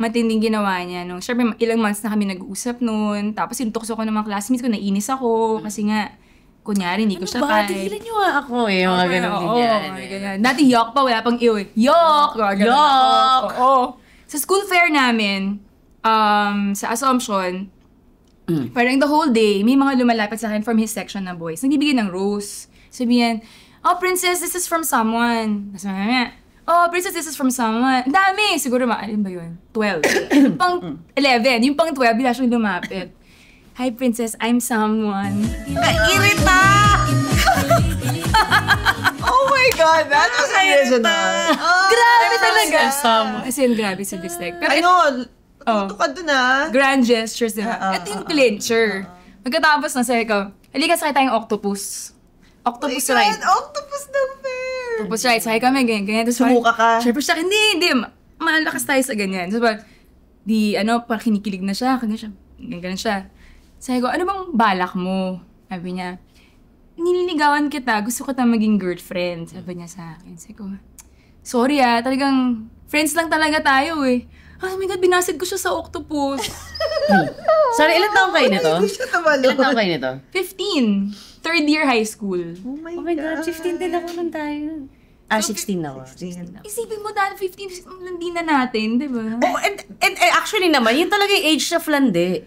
matinding ginawa niya. No? Siyempre, ilang months na kami nag-uusap noon. Tapos, sinutukso ko ng mga classmates ko, nainis ako. Kasi nga, kunyari, hindi ko siya type. Tigilan niyo nga ako eh. Mga ganun din yan. Ganyan. Dati yok pa, wala pang ew eh. Yok! Yok! Oo. Sa school fair namin, sa Assumption, parang the whole day, may mga lumalapit sa akin from his section na boys. Nagbibigay ng rose. Sabihin, oh, princess, this is from someone. Tapos oh, princess, this is from someone. Dami! Siguro alin ba yun? 12. Pang 11. Yung pang 12, bila siyang lumapit. Hi, princess, I'm someone. Kairita! Oh my God, that was original. Grabe talaga. Someone. As in, grabe sa dislike. Pero I know. Tuto ka dun grand gestures, diba? Ito yung clincher. Pagkatapos na sabi ko, halika sakay tayong octopus. Octopus ride. Octopus ng fair. Octopus ride. Sakay kami, ganyan. Tapos Sumuka ka. Siyempre siya, hindi. Malakas tayo sa ganyan. So, parang kinikilig na siya. Ganyan siya. Sabi ko, ano bang balak mo? Sabi niya, nililigawan kita. Gusto ko maging girlfriend. Sabi niya sa akin. Sabi ko, sorry talagang friends lang talaga tayo eh. Oh my God, binasid ko siya sa octopus. Sorry, ilan taong kayo nito? Hindi siya tumalo. Ilan taong kayo nito? 15. Third year high school. Oh my God, 15 din ako nun tayo. 16 na ako. Isipin mo dahil 15, 16, hindi na natin, di ba? Oh, and actually naman, yun talaga yung age sa flande.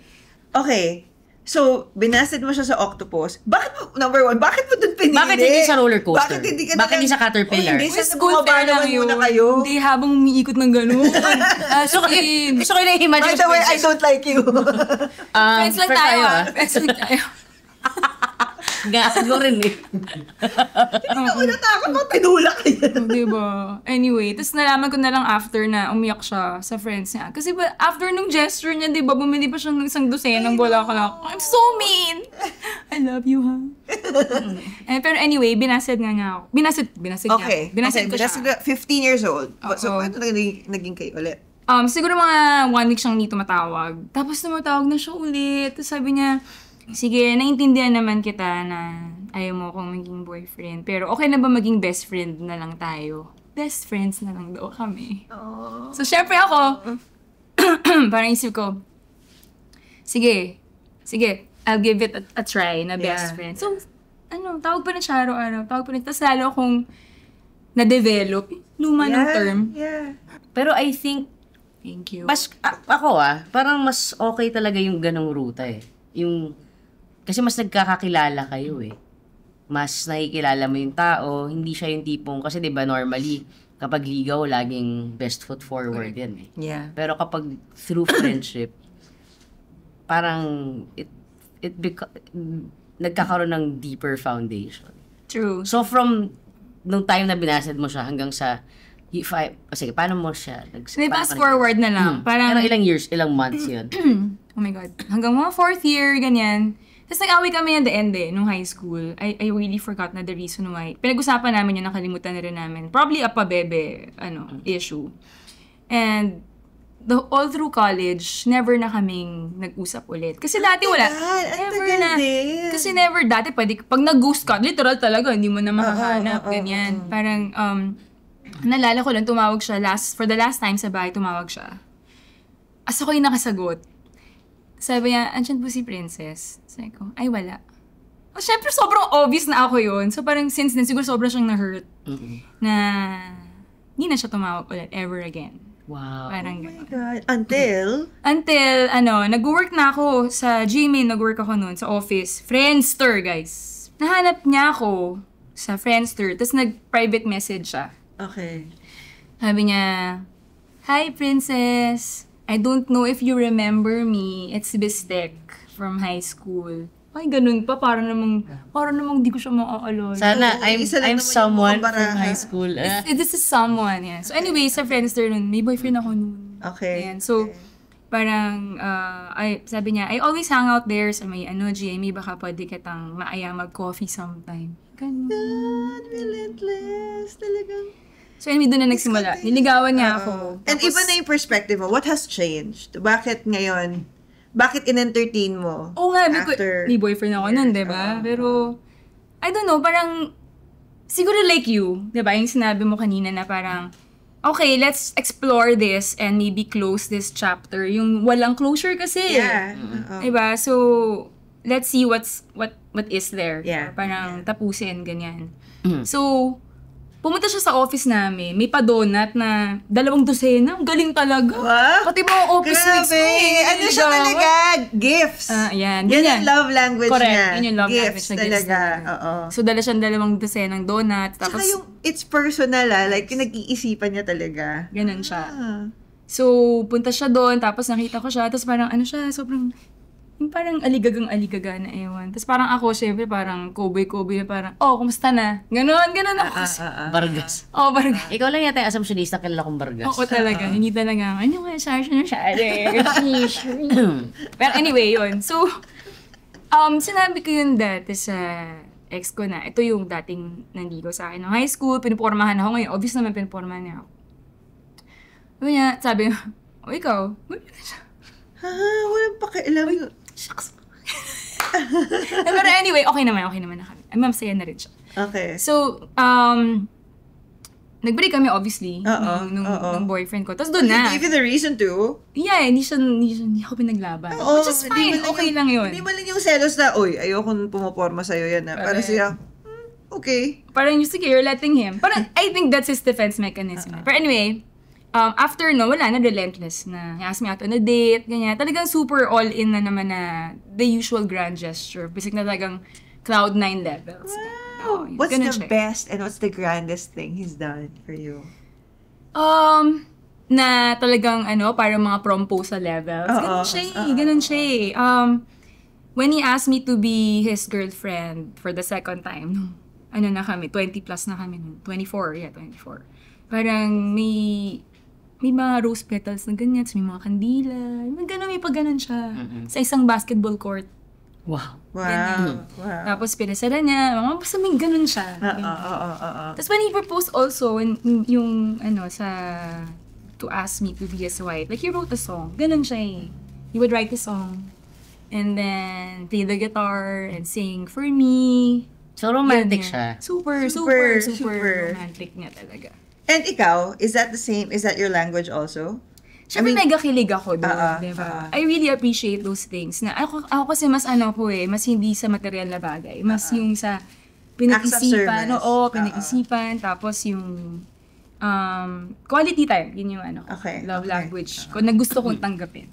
Okay. So, binasid mo siya sa octopus. Bakit mo, number one, bakit mo dun pinili? Bakit hindi sa roller coaster? Bakit hindi ka Bakit hindi sa caterpillar? Hindi, sa School bumaba fair lang naman yun. muna kayo. Hindi, habang umiikot ng gano'n. So kayo na-imagine. By the way, I don't like you. Friends lang first tayo, ah. Friends lang tayo. Gago rin eh. Ako natakot mo, tinulak ka yan. Diba? Anyway, tapos nalaman ko na lang after na umiyak siya sa friends niya. Kasi ba, after nung gesture niya, diba, bumili pa siya ng isang dosenang bulaklak. I'm so mean! I love you, ha? Pero anyway, binasid nga niya ako. Binasid Okay. niya. Binasid ko siya. 15 years old. So, Oo. ano naging kayo ulit? Siguro mga 1 week siyang hindi tumatawag. Tapos tumatawag na siya ulit. Tapos sabi niya, sige, naiintindihan naman kita na ayaw mo akong maging boyfriend. Pero okay na ba maging best friend na lang tayo? Best friends na lang daw kami. Oh. So, syempre ako, parang isip ko, sige, I'll give it a try na best Yeah. friend. So, tawag pa na siya araw-araw. Tapos lalo akong na-develop. Luma ng term. Yeah. Pero I think, Thank you. ako parang mas okay talaga yung ganong ruta eh. Kasi mas nagkakakilala kayo eh. Mas nakikilala mo yung tao, hindi siya yung tipong, kasi diba normally, kapag ligaw, laging best foot forward yan eh. Yeah. Pero kapag through friendship, parang nagkakaroon ng deeper foundation. True. So from nung time na binasad mo siya hanggang sa sige, paano mo siya? May fast forward na lang. Parang, ilang years, ilang months yun? oh my God. Hanggang mga 4th year, ganyan. Tapos nag-away kami at the end nung high school. I really forgot na the reason why. Pinag-usapan namin yun, nakalimutan na rin namin. Probably a pabebe, issue. And all through college, never na kaming nag-usap ulit. Kasi dati wala. Never na. Kasi never dati, pag nag-ghost ka, literal talaga, hindi mo na makahanap, ganyan. Parang, nalala ko lang, tumawag siya for the last time sa bahay, tumawag siya. As ako yung nakasagot. Sabi niya, andyan po si Princess. Sabi ko, ay wala. Siyempre, sobrang obvious na ako yun. So parang since then, siguro sobrang siyang na-hurt. Na hindi na siya tumawag ulit ever again. Wow. Parang Oh my God. Until, nag-work na ako sa Gmail, nag-work ako noon sa office. Friendster, guys. Nahanap niya ako sa Friendster, tapos nag-private message siya. okay. Sabi niya, "Hi, Princess. I don't know if you remember me. It's Bistek from high school." Ay, ganun pa. Parang namang di ko siya makakaloy. Sana, isa lang I'm naman yung someone mukhang from baraha. high school. This is someone, yeah. So anyway, sa Friendster nun, may boyfriend ako nun. Okay. Ayan. So, parang, sabi niya, I always hang out there sa may, GMA, baka pwede kitang maaya mag-coffee sometime. Ganun. God, relentless. Talagang. So anyway, doon na nagsimula. Niligawan niya ako. And Tapos- iba na yung perspective mo. What has changed? Bakit ngayon? Bakit in-entertain mo? Oo nga, after may boyfriend ako nun, diba? Pero, I don't know, parang, siguro like you, diba? Yung sinabi mo kanina na parang, okay, let's explore this and maybe close this chapter. Yung walang closure kasi. Yeah. Diba? So, let's see what is there. Yeah. Parang tapusin, ganyan. So, pumunta siya sa office namin. May pa-donut na 200. Ang galing talaga. Wow. Pati mga office mates ko. Grabe! Ano siya talaga? Gifts. Yan. Yan Ganyan. ang love language Correct. niya. Yun yung love Gifts language na talaga. gifts Oo. So, dala siyang 200 ng donut. Tsaka Tapos, yung it's personal like yung nag-iisipan niya talaga. ganun siya. Ah. So, punta siya doon. Tapos, nakita ko siya. Tapos, parang, sobrang yung parang aligagang-aligaga na ewan. Tapos parang ako, syempre, parang cowboy na parang, kumusta na? Ganon ako. Bargas. Bargas. Ikaw lang yata yung assumptionista, kilala kong Bargas. Oo talaga, hindi talaga. Ano nga, Pero anyway, yun. So, sinabi ko yun dati sa ex ko na, ito yung dating nandito sa akin ng high school, pinupormahan ako ngayon. Obvious naman pinupormahan niya ako. Sabi niya, ikaw? Walang pakialam. Shucks. Pero anyway, okay naman na kami. Masaya na rin siya. Okay. So, nag-break kami obviously nung boyfriend ko. Tapos doon na. He gave you the reason to? Yeah, hindi ako pinaglaban. Which is fine, okay lang yun. Hindi mo lang yung selos na, ayokong pumaporma sa'yo yan na. Para siya, okay. Parang sige, you're letting him. Parang, I think that's his defense mechanism. But anyway, after wala na, relentless na. He asked me out on a date, ganyan. Talagang super all-in na naman na the usual grand gesture. Basic na talagang cloud 9 levels. Wow! What's the best and what's the grandest thing he's done for you? Na talagang, parang mga proposal levels. Ganun siya eh. When he asked me to be his girlfriend for the second time, na kami, 20 plus na kami nun. 24. Parang may mga rose petals na ganyan, may mga kandila, may pag ganun siya. Sa isang basketball court. Wow. Tapos pinasala niya, basta may ganun siya. Tapos when he proposed also, to ask me to be his wife, like he wrote a song, ganun siya eh. He would write a song, and then play the guitar, and sing for me. So romantic siya. Super romantic niya talaga. And ikaw, is that the same? Is that your language also? Siyempre, mega kilig ako doon, diba? I really appreciate those things. Na ako kasi mas mas hindi sa material na bagay. Mas yung sa pinag-isipan. Pinag-isipan. Tapos yung quality time. Yun yung love language ko na gusto kong tanggapin.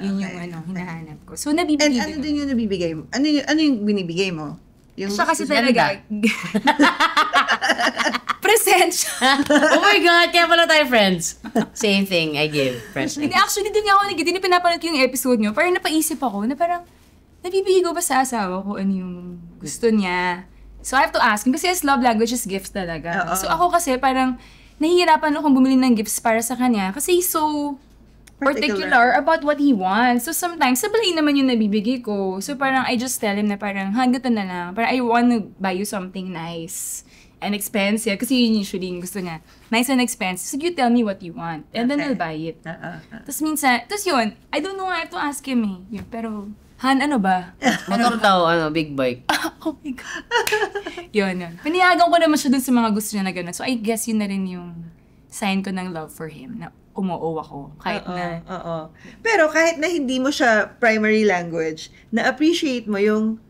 Yun yung hinahanap ko. So, nabibigay din. And ano din yung nabibigay mo? Ano yung binibigay mo? Siya kasi talaga. Presensya. Oh my God, kaya pala tayo friends. Same thing, I give presents. Actually, din ako nag-din pinapanood ko yung episode nyo. Parang napaisip ako na parang nabibigay ko ba sa asawa ko ano yung gusto niya. So I have to ask him kasi his love language is gifts talaga. So ako kasi parang nahihirapan akong bumili ng gifts para sa kanya kasi he's so particular about what he wants. So sometimes, sablay naman yung nabibigay ko. So parang I just tell him na parang, ganito na lang. Parang I want to buy you something nice and expensive. Kasi yun usually yung gusto niya. Nice and expensive. So you tell me what you want. And then I'll buy it. Tapos minsan, yun, I don't know, I have to ask him eh. Yun, pero, Han, ano ba? Motor daw, big bike. Oh my God. Yun. Piniyagan ko naman siya dun sa mga gusto niya na gano'n. So I guess yun na rin yung sign ko ng love for him. Na umuo ako. Kahit na... Pero kahit na hindi mo siya primary language, na-appreciate mo yung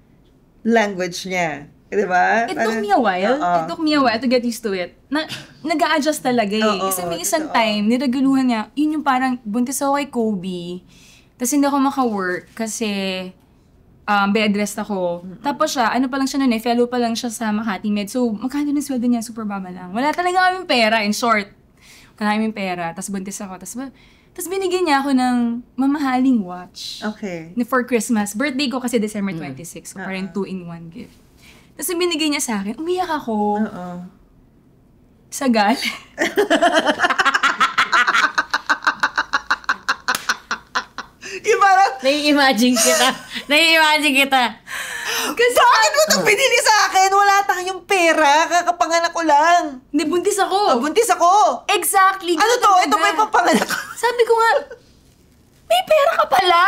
language niya. Diba? It took me a while. It took me a while to get used to it. Nag-a-adjust talaga eh. Kasi may isang time, niraguluhan niya, yun yung parang buntis ako kay Kobe. Tapos hindi ako maka-work kasi bed rest ako. Tapos siya, pa lang siya nun eh, fellow pa lang siya sa Makati Med. So, magkano ng sweldo niya? Super baba lang. Wala talaga kaming pera, in short. Kaming pera, tapos buntis ako, tapos binigyan niya ako ng mamahaling watch. Okay. For Christmas. Birthday ko kasi December 26, so parang 2-in-1 gift. Tapos binigyan niya sa akin, umiyak ako. Sa galit. Yung parang, nai-imagine kita. Kasi bakit mo itong binili sa akin? Wala tayong pera. Kakapanganak ko lang. Hindi, buntis ako. Buntis ako. Exactly. Ano to? Ito pa yung papanganak ko. Sabi ko nga, may pera ka pala.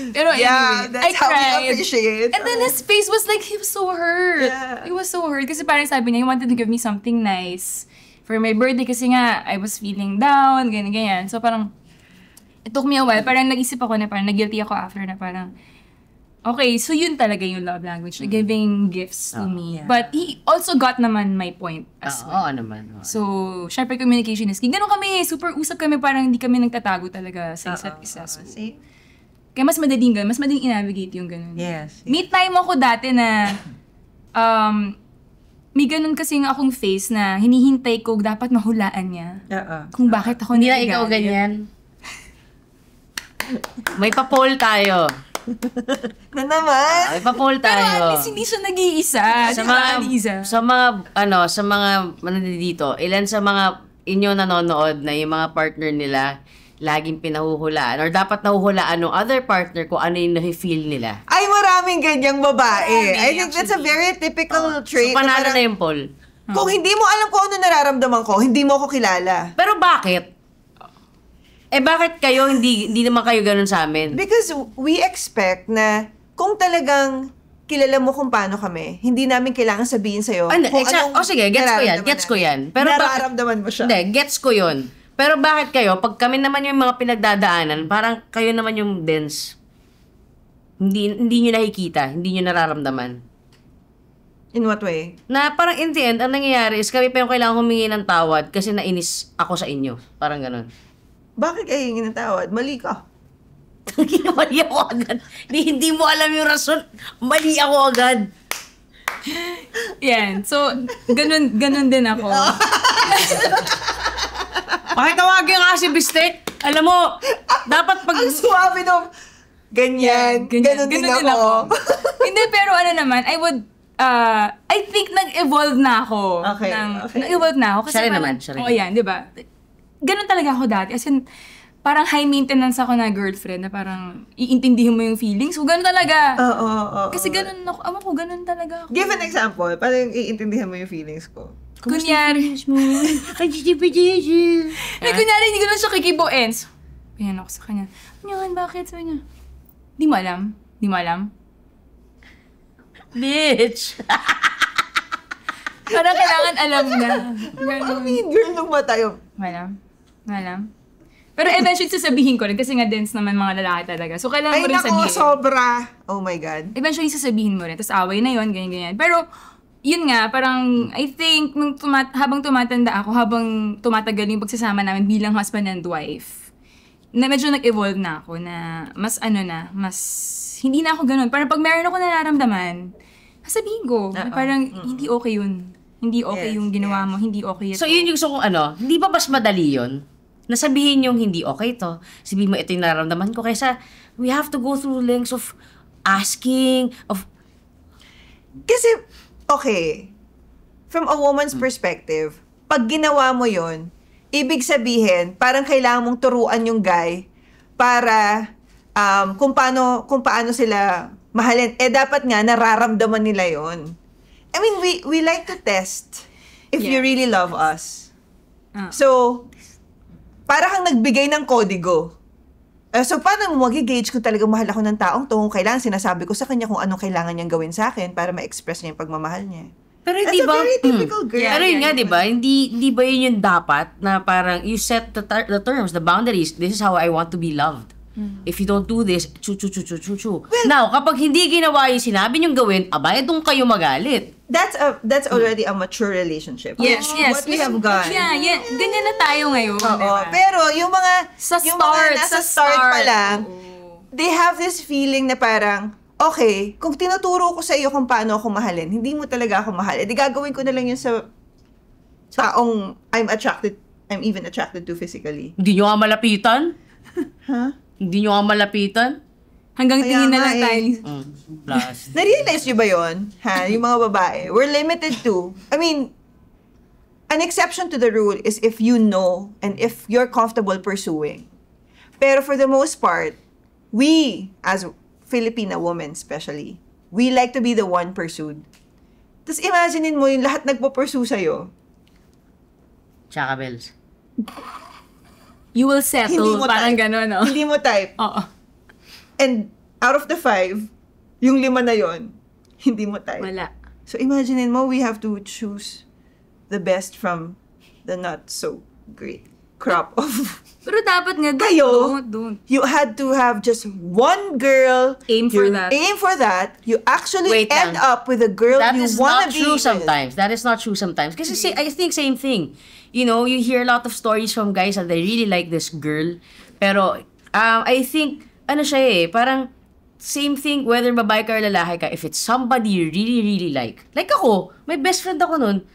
Pero anyway, that's I how cried. we appreciate. And then his face was like, he was so hurt. Yeah. He was so hurt. Kasi parang sabi niya, he wanted to give me something nice for my birthday kasi nga, I was feeling down, ganyan. So parang, it took me a while. Parang nag-isip ako na parang nag-guilty ako after na parang, okay, so yun talaga yung love language, giving gifts to me. Yeah. But he also got naman my point as well. Oo naman. So, syempre communication is key. Ganun kami, super usap kami, parang hindi kami nagtatago talaga sa isa't isa. So, kaya mas madaling ganun, mas madaling i-navigate yung ganun. Yes. Me time ako dati na, may ganun kasi nga akong face na hinihintay ko dapat mahulaan niya. Kung bakit ako Hindi na ikaw nagagalit. ganyan. May pa-poll tayo. Na naman? May pa-poll Pero at tayo. least hindi siya nag-iisa. Sa Di ba, mga, Liza? sa mga dito, ilan sa mga inyo nanonood na yung mga partner nila laging pinahuhulaan or dapat nahuhulaan ng other partner kung ano yung nafe-feel nila. Ay, maraming ganyang babae. Marami, I think that's a very typical trait. So, panalo parang, na yung poll. kung hindi mo alam kung ano nararamdaman ko, hindi mo ako kilala. Pero bakit? Bakit kayo, hindi naman kayo ganun sa amin? Because we expect na kung talagang kilala mo kung paano kami, hindi namin kailangan sabihin sa'yo kung anong sige, gets ko yan. Pero nararamdaman mo siya. Hindi, gets ko yun. Pero bakit kayo, pag kami naman yung mga pinagdadaanan, parang kayo naman yung dense. Hindi nyo nakikita, hindi nyo nararamdaman. In what way? Na parang in the end, ang nangyayari is kami pa yung kailangan humingi ng tawad kasi nainis ako sa inyo. Parang ganun. Bakit kayo hingin ng tawad? Mali ka. Mali ako agad. Hindi mo alam yung rason. Mali ako agad. Yan. So, ganun din ako. Pakitawagin nga si Bistek. Alam mo, dapat pag... Ang suwabe nung ganyan. Ganun din ako. Hindi, pero ano naman, I think nag-evolve na ako. Okay. Nag-evolve na ako. Siya rin naman, siya rin. Oo, yan, di ba? Ganun talaga ako dati. As in, parang high maintenance ako na girlfriend na parang iintindihin mo yung feelings. So, ganun talaga. Oo. Kasi ganun ako. Ama ko, ganun talaga ako. Give an example. Parang iintindihan mo yung feelings ko. Kunyari. Kunyari, hindi ko lang siya kikibuin. So, ayan ako sa kanya. Yan, bakit? Sabi niya, di mo alam? Di mo alam? Bitch! Parang kailangan alam na. I mean, girl, nung mata yung... Malam. Pero eventually sasabihin ko rin kasi nga dense naman mga lalaki talaga. So kailangan Ay, mo rin naku, sabihin. sobra. Oh my God. Eventually sasabihin mo rin. Tapos away na yon ganyan. Pero yun nga, parang I think nung habang tumatanda ako, habang tumatagal yung pagsasama namin bilang husband and wife, na medyo nag-evolve na ako na mas hindi na ako ganun. Parang pag meron ako nararamdaman, sasabihin ko. Na parang hindi okay yun. Hindi okay yung ginawa mo. Hindi okay ito. So, yun yung gusto kong hindi ba mas madali yun? Nasabihin yung hindi okay to. Sabihin mo, ito yung nararamdaman ko. Kaysa, we have to go through lengths of asking, of... Kasi, okay, from a woman's perspective, pag ginawa mo yon, ibig sabihin, parang kailangan mong turuan yung guy para kung paano sila mahalin. Dapat nga, nararamdaman nila yon. I mean, we like to test if you really love us. So, para kang nagbigay ng kodigo. So, paano mo mag-gauge kung talagang mahal ako ng taong to? Kung kailangan, sinasabi ko sa kanya kung anong kailangan niyang gawin sa akin para ma-express niya yung pagmamahal niya. Pero That's hindi a ba? very typical girl. Pero yun nga, di ba? Hindi ba yun yung dapat na parang you set the terms, the boundaries. This is how I want to be loved. If you don't do this, chu. Now, kapag hindi ginawa yung sinabi niyong gawin, abay, doon kayo magalit. That's already a mature relationship. Yes. What we have gone. Yeah. Ganyan na tayo ngayon. Oo. Diba? Pero yung mga Sa yung mga start, nasa sa start pa start. lang, they have this feeling na parang, okay, kung tinuturo ko sa iyo kung paano ako mahalin, hindi mo talaga ako mahal. Di gagawin ko na lang yun sa taong I'm even attracted to physically. Hindi nyo nga malapitan? Huh? Hindi nyo nga malapitan? Hanggang Kaya tingin na nga lang tayo. Blast. Na-realize nyo ba yun? Ha? Yung mga babae. We're limited to, I mean, an exception to the rule is if you know and if you're comfortable pursuing. Pero for the most part, we, as Filipina women especially, we like to be the one pursued. Tapos imaginein mo yung lahat nagpo-pursue sa'yo. Tsaka bells. You will settle. Hindi mo Parang type. gano'n, no? Hindi mo type. Oo. And out of the 5, yung 5 na yon, hindi mo type. Wala. So imaginein mo, we have to choose the best from the not so great crop of... Pero dapat nga, Kayo, don't. You had to have just one girl. Aim for you that. Aim for that. You actually Wait end lang. up with a girl That you is wanna not be true with. sometimes. That is not true sometimes. Kasi I think same thing. You know, you hear a lot of stories from guys that they really like this girl. Pero, I think, ano siya parang, same thing, whether babae ka or lalaki ka, if it's somebody you really, really like ako, may best friend ako nun,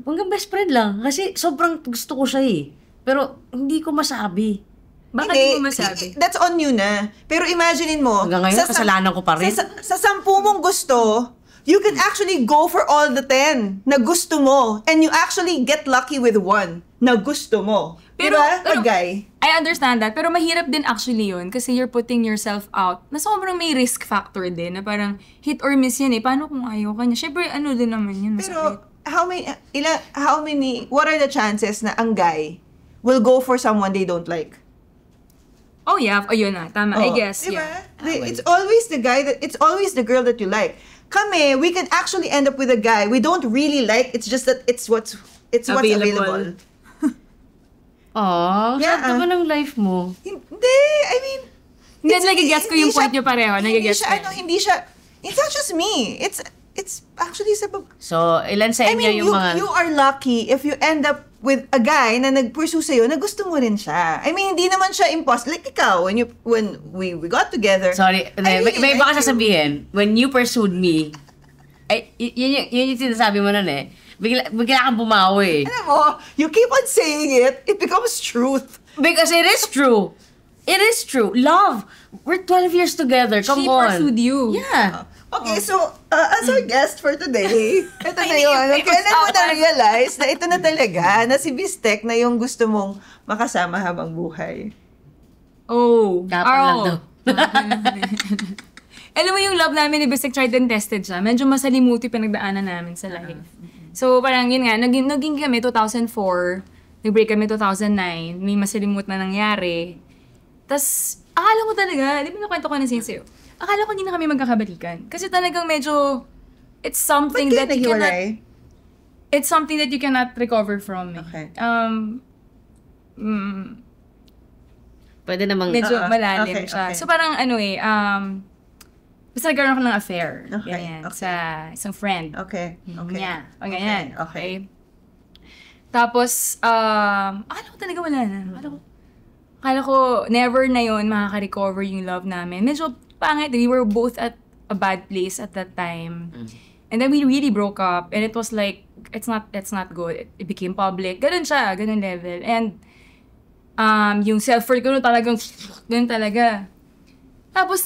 hanggang best friend lang, kasi sobrang gusto ko siya eh. Pero, hindi ko masabi. Bakit hindi mo masabi? That's on you na. Pero imaginein mo, Hanggang ngayon, kasalanan ko pa rin. Sa 10 mong gusto, you can actually go for all the 10 na gusto mo. And you actually get lucky with one na gusto mo. Pero, diba? Pag guy. I understand that. Pero mahirap din actually yun kasi you're putting yourself out na sobrang may risk factor din na parang hit or miss yan eh. Paano kung ayaw ka niya? Syempre, ano din naman yun. Pero, what are the chances na ang guy will go for someone they don't like? Oh yeah, yun na. Tama, I guess. Diba? Yeah. It's always it's always the girl that you like. Kami, we can actually end up with a guy we don't really like. It's just that it's what's available. Aww, Yeah. sarap naman ng life mo. Hindi, I mean, Hindi, nagigets ko yung point nyo pareho. Nagigets ko. It's not just me. It's actually sa So, ilan sa I inyo mean, yung mga... you are lucky if you end up with a guy na nag-pursue sa'yo na gusto mo rin siya. I mean, hindi naman siya impossible. Like ikaw, when we got together. Sorry, may baka sasabihin, when you pursued me, ay, yun yung sinasabi mo nun eh. Bigla kang bumawi. Alam mo, you keep on saying it becomes truth. Because it is true. It is true. Love. We're 12 years together. Come She on. pursued you. Yeah. Okay, so, as our guest for today, ito na yun. Ay, Kailan mo na-realize na ito na talaga, na si Bistek na yung gusto mong makasama habang buhay? Oh. Kapal lang daw. Alam mo yung love namin ni Bistek, tried and tested siya. Medyo masalimuti pinagdaanan namin sa life. So, parang yun nga, naging kami 2004, nag-break kami 2009, may masalimuot na nangyari. Tapos, akala ko talaga, di ba nakwento ko na sa'yo, akala ko hindi na kami magkakabalikan. Kasi talagang medyo, it's something Ba't that kayo you cannot, naghiwalay? it's something that you cannot recover from. Okay. Pwede namang... Medyo malalim okay, siya. okay. So parang basta nagkaroon ako ng affair. Okay, Ganyan. okay. Sa isang friend. Okay, okay. Niya. O ganyan. Okay. Tapos, akala ko talaga wala na. Akala ko never na yun makaka-recover yung love namin. Medyo pangit. We were both at a bad place at that time. And then we really broke up. And it was like, it's not good. It became public. Ganun siya. Ganun level. And yung self-worth ko talagang, ganun talaga. Tapos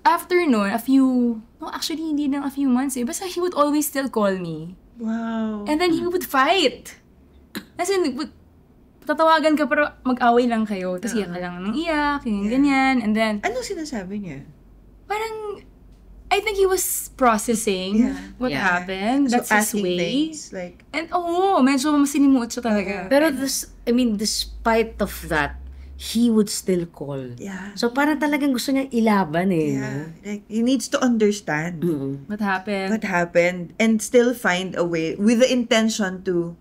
after nun, actually hindi lang a few months eh. Basta he would always still call me. Wow. And then he would fight. As in, tatawagan ka pero mag-away lang kayo. Tapos iyak ka lang ng iyak, ganyan. And then, Anong sinasabi niya? parang, I think he was processing what Yeah. happened. So, That's his asking way. things, like, And medyo masinimuot siya talaga. Pero despite of that, he would still call. yeah. So parang talagang gusto niya ilaban eh. Yeah. Like, he needs to understand What happened? what happened and still find a way with the intention to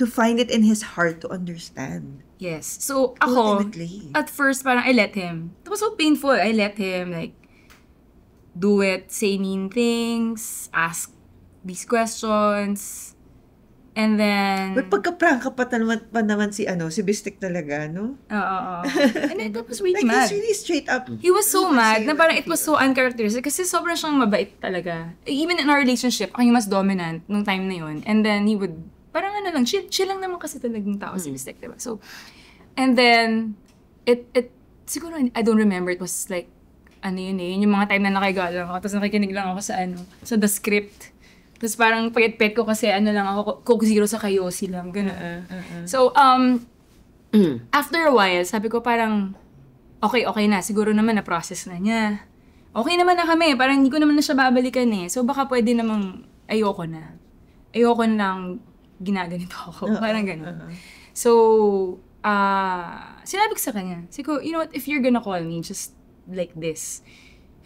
find it in his heart to understand. Yes. So, ako, Ultimately. at first, parang I let him. It was so painful. I let him, like, do it, say mean things, ask these questions, and then... May pagka-prank ka pa naman si Bistek talaga, no? Oo. And then, that was really Like, mad. he's really straight up. He was so mad na Say parang what it was so uncharacteristic kasi sobrang siyang mabait talaga. Even in our relationship, ako yung mas dominant nung time na yun. And then he would, parang chill lang naman kasi talagang tao si Bistek, diba? So, and then, it siguro, I don't remember, it was like, yun yung mga time na nakahiga lang ako, tapos nakikinig lang ako sa the script. Tapos parang pagit-pet ko kasi lang ako, Coke Zero sa Kayosi lang, gano'n. So, after a while, sabi ko parang, okay na, siguro naman na-process na niya. Okay naman na kami, parang hindi ko naman na siya babalikan eh. So baka pwede namang ayoko na. Ayoko na lang ginaganito ako. Parang gano'n. So, sinabi ko sa kanya, siguro, you know what, if you're gonna call me just like this,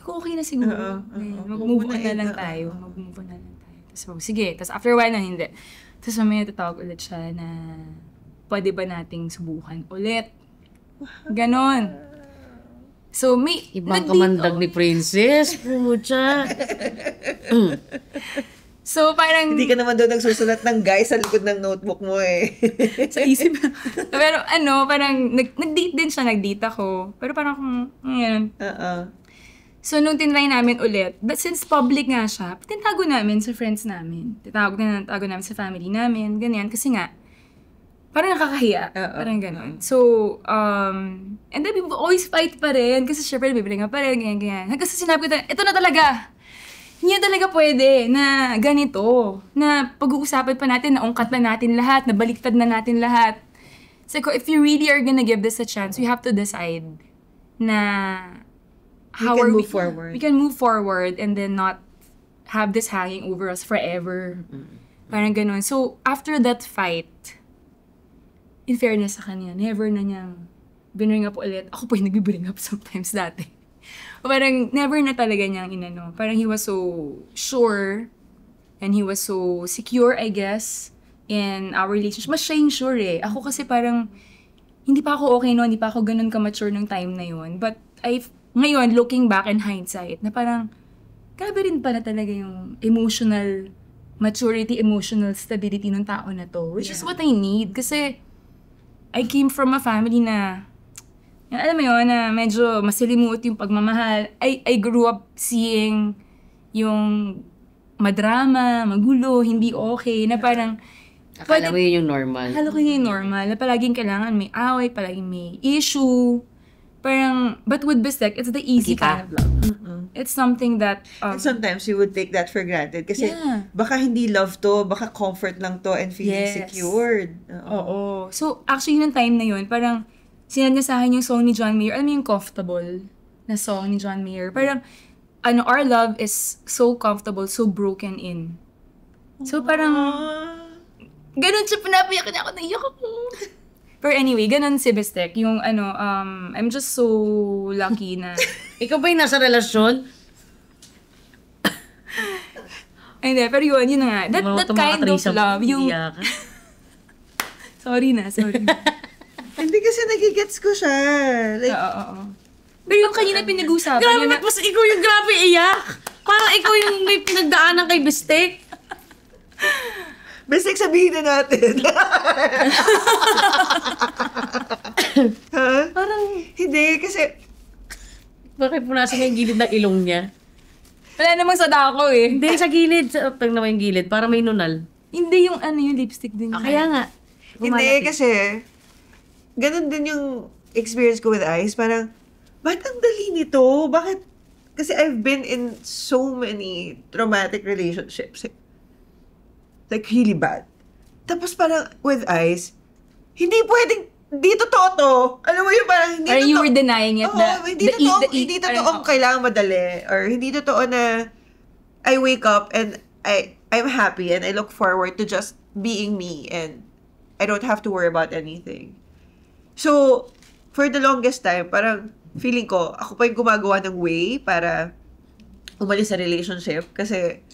okay na siguro. Mag-move on na lang tayo. Mag-move on na lang tayo. So, sige. Tapos after a while na hindi. Tapos mamaya tatawag ulit siya na pwede ba nating subukan ulit. Ganon. So, may... Ibang kamandag ni Princess. Pucha. So, parang... Hindi ka naman daw nagsusulat ng guy sa likod ng notebook mo eh. sa isip. Pero parang nag-date din siya, nag-date ako. Pero parang kung, ngayon. So, nung tinry namin ulit, but since public nga siya, tinago namin sa friends namin. Tinago namin sa family namin, ganyan. Kasi nga, parang nakakahiya. Parang gano'n. So, and then we always fight pa rin. Kasi syempre, bibili nga pa rin, ganyan. Hanggang sa sinabi ko, ito na talaga. Hindi na talaga pwede na ganito. Na pag-uusapan pa natin, naungkat na natin lahat, nabaliktad na natin lahat. So, if you really are gonna give this a chance, we have to decide na We can move forward. We can move forward and then not have this hanging over us forever. Parang ganun. So, after that fight, in fairness sa kanya, never na niyang binring up ulit. Ako pa yung nag-bring up sometimes dati. Parang never na talaga niyang inano. Parang he was so sure and he was so secure, I guess, in our relationship. Mas siya yung sure eh. Ako kasi parang, hindi pa ako okay no, hindi pa ako ganun ka-mature nung time na yun. But ngayon, looking back in hindsight, na parang, grabe rin pala talaga yung emotional maturity, emotional stability ng tao na to. Which is what I need. Kasi, I came from a family na, alam mo yun, na medyo masilimuot yung pagmamahal. I grew up seeing yung madrama, magulo, hindi okay, na parang, Akala mo yun yung normal. Akala ko yun yung normal, na palaging kailangan may away, palaging may issue. Parang, but with Bistek, it's the easy kind of love. It's something that... and sometimes you would take that for granted. Kasi Yeah. baka hindi love to, baka comfort lang to and feeling secured. Oo. So, actually, yung time na yun, parang, sinad niya sa akin yung song ni John Mayer. Alam mo yung Comfortable na song ni John Mayer? Parang, our love is so comfortable, so broken in. So, parang, ganun siya, pinapayak niya ako, naiyak ako. Pero anyway, ganun si Bistek. Yung I'm just so lucky na... Ikaw ba yung nasa relasyon? Ay, hindi. Pero yun na nga. That kind of love. Yung... Sorry na. Hindi kasi nagigets ko siya. Like, Oo. Pero yung kanina pinag-usapan. Grabe, ba't mas ikaw yung grabe iyak? Parang ikaw yung may pinagdaanan kay Bistek. Bistek, sabihin na natin. Ha? Parang... Hindi, kasi... Bakit punasan niya yung gilid ng ilong niya? Wala namang sa dako eh. Hindi, sa gilid. Tingnan mo yung gilid. Para may nunal. Hindi yung yung lipstick din. Kaya nga. Hindi, kasi... Ganun din yung experience ko with Ice. Parang, ba't ang dali nito? Bakit? Kasi I've been in so many traumatic relationships. Like, really bad. Tapos parang, with Ice, hindi pwedeng, hindi totoo to. Alam mo yung parang, hindi Or totoo. you were denying it. Oo, hindi totoo kailangan madali. Or hindi totoo na I wake up and I'm happy and I look forward to just being me and I don't have to worry about anything. So, for the longest time, parang feeling ko, ako pa yung gumagawa ng way para umalis sa relationship kasi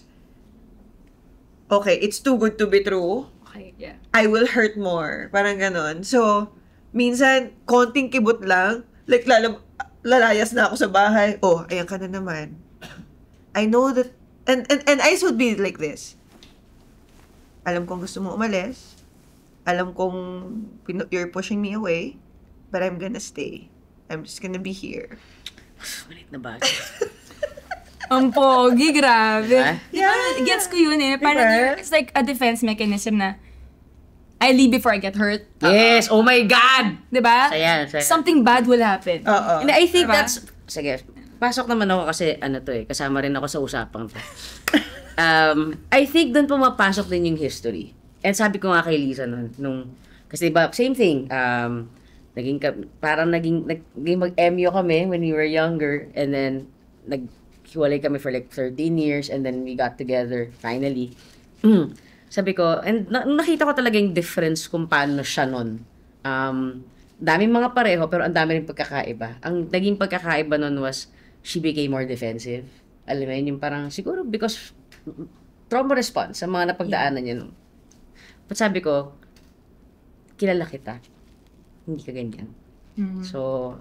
okay, it's too good to be true. Okay, yeah. I will hurt more. Parang ganon. So, minsan, konting kibot lang, like lalayas na ako sa bahay. Oh, ayan ka na naman. I know that, and Ice would be like this. Alam kong gusto mo umalis. Alam kong you're pushing me away. But I'm gonna stay. I'm just gonna be here. Malit na bagay. Ang pogi, grabe. Yeah. Gets ko yun eh. Parang it's like a defense mechanism na I leave before I get hurt. Yes, oh my God! Diba? Saya. Something bad will happen. Oo. And I think Diba? that's... Sige, pasok naman ako kasi kasama rin ako sa usapang to. I think doon pumapasok din yung history. And sabi ko nga kay Lisa kasi diba, same thing. Parang naging mag-MU kami when we were younger and then naghiwalay kami for like 13 years and then we got together finally. Sabi ko, and nakita ko talaga yung difference kung paano siya nun. Daming mga pareho, pero ang dami rin pagkakaiba. Ang naging pagkakaiba nun was, she became more defensive. Alam mo yun, yung parang, siguro because trauma response sa mga napagdaanan niya nun. But sabi ko, kilala kita. Hindi ka ganyan. So,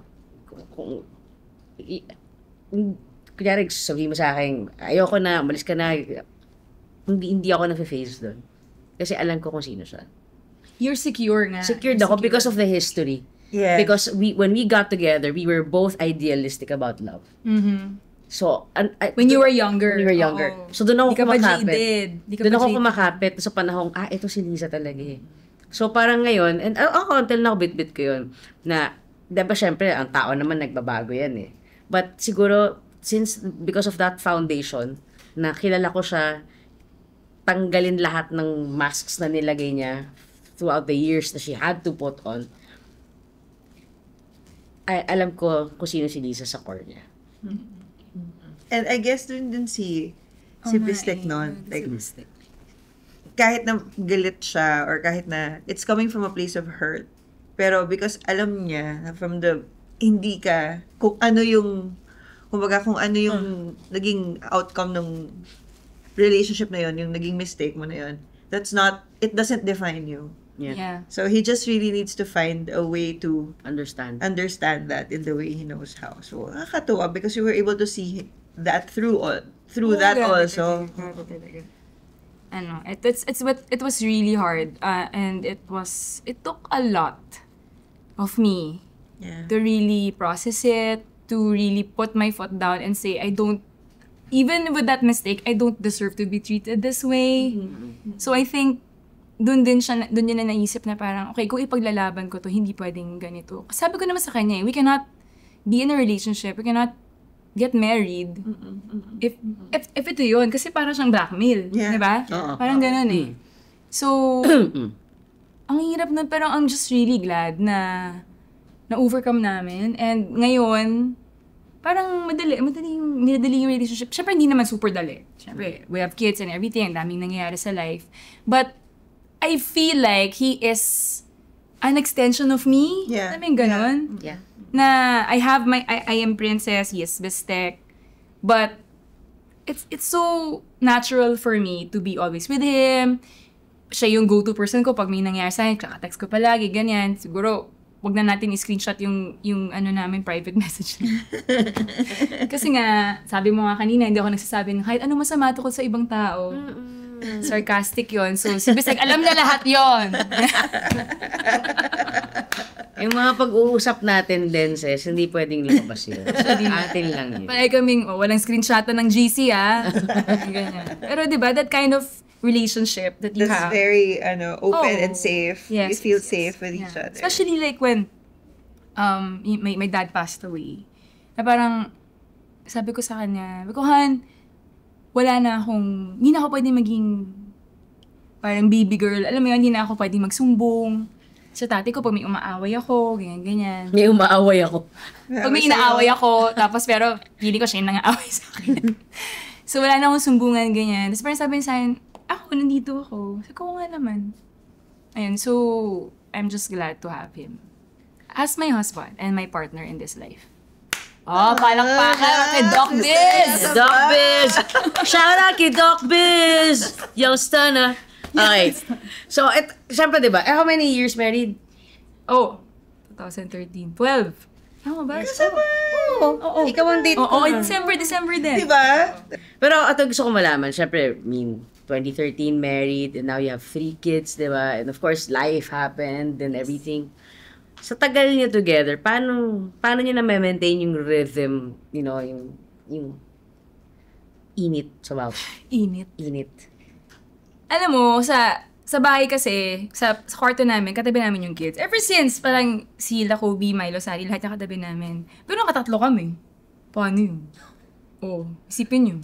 kunyari, sabihin mo sa akin, ayoko na, umalis ka na, hindi ako na-phase doon. Kasi alam ko kung sino siya. You're secure nga. Secured ako because of the history. Yes. Because when we got together, we were both idealistic about love. Mm-hmm. So, When you were younger. When you were younger. Oo. So, doon ako Di ka pa kumakapit. jaded. Di ka Doon pa ako jaded. kumakapit sa panahong, ito si Lisa talaga eh. So, parang ngayon, and ako, until now, bit-bit ko yun, na, diba, syempre, ang tao naman nagbabago yan eh. But, siguro, because of that foundation, na kilala ko siya, tanggalin lahat ng masks na nilagay niya throughout the years na she had to put on, alam ko kung sino si Lisa sa core niya. And I guess dun si Bistek noon. Like, Mystic. kahit na galit siya or kahit na it's coming from a place of hurt. Pero because alam niya na from the hindi ka kung ano yung naging outcome ng relationship na yon, yung naging mistake mo na yon. It doesn't define you. Yeah. So he just really needs to find a way to Understand. understand that in the way he knows how. So nakakatuwa because you were able to see that through that also. It was really hard, and it took a lot of me Yeah. to really process it, to really put my foot down and say, even with that mistake, I don't deserve to be treated this way. So I think, doon din na naisip na parang, okay, kung ipaglalaban ko to, hindi pwedeng ganito. Sabi ko naman sa kanya, we cannot be in a relationship, we cannot get married if ito yun. Kasi parang siyang blackmail. Yeah. Diba? Parang ganun eh. So, ang hirap nun, pero I'm just really glad na overcome namin. And ngayon, parang madali yung relationship. Siyempre, hindi naman super dali. Siyempre, we have kids and everything. Ang daming nangyayari sa life. But, I feel like he is an extension of me. Yeah. Alam mo yung ganon? Yeah. Na I am Princess, he is Bistek. But, it's so natural for me to be always with him. Siya yung go-to person ko pag may nangyari sa akin. Kaka-text ko palagi, ganyan. Siguro, wag na natin i-screenshot yung ano namin, private message na. Kasi nga, sabi mo nga kanina, hindi ako nagsasabi ng kahit ano masama tungkol sa ibang tao. Sarcastic yon. So, si Bistek, alam na lahat yon. Yung mga pag-uusap natin din, sis, hindi pwedeng lumabas yun. Atin lang yun. Palagi kaming, walang screenshotan ng GC, Ganyan. Pero diba, that kind of relationship that you That's have. very open and safe. Yes, You feel yes, safe with yeah. each other. Especially like when my dad passed away. Na parang, sabi ko sa kanya, Han, hindi na ako pwede maging parang baby girl. Alam mo yun, hindi na ako pwede magsumbong. Sa tatay ko, pag may umaaway ako, ganyan. May umaaway ako. Pag may inaaway ako, tapos pero pili ko siya yung nangaaway sa akin. So wala na akong sumbungan, ganyan. Tapos parang sabi niya sa akin, nandito ako. Sabi ko nga naman. Ayun, so I'm just glad to have him as my husband and my partner in this life. Palakpakan kay Doc Biz! Doc Biz! Shout out kay Doc Biz! Yung stunner. Okay. So, syempre, diba? How many years married? 2013. 12. Tama ba? Oo. Ikaw ang date ko. December din. Diba? Pero ito gusto ko malaman. Syempre, 2013 married, and now you have 3 kids, diba? And of course, life happened and everything. Sa tagal niyo together, paano niyo na-maintain yung rhythm, yung init sa mouth? Init. Alam mo, sa bahay kasi, sa kwarto namin, katabi namin yung kids. Ever since, parang sila, Kobe, Milo, Sari, lahat yung katabi namin. Pero nakatatlo kami. Paano yun? Isipin nyo.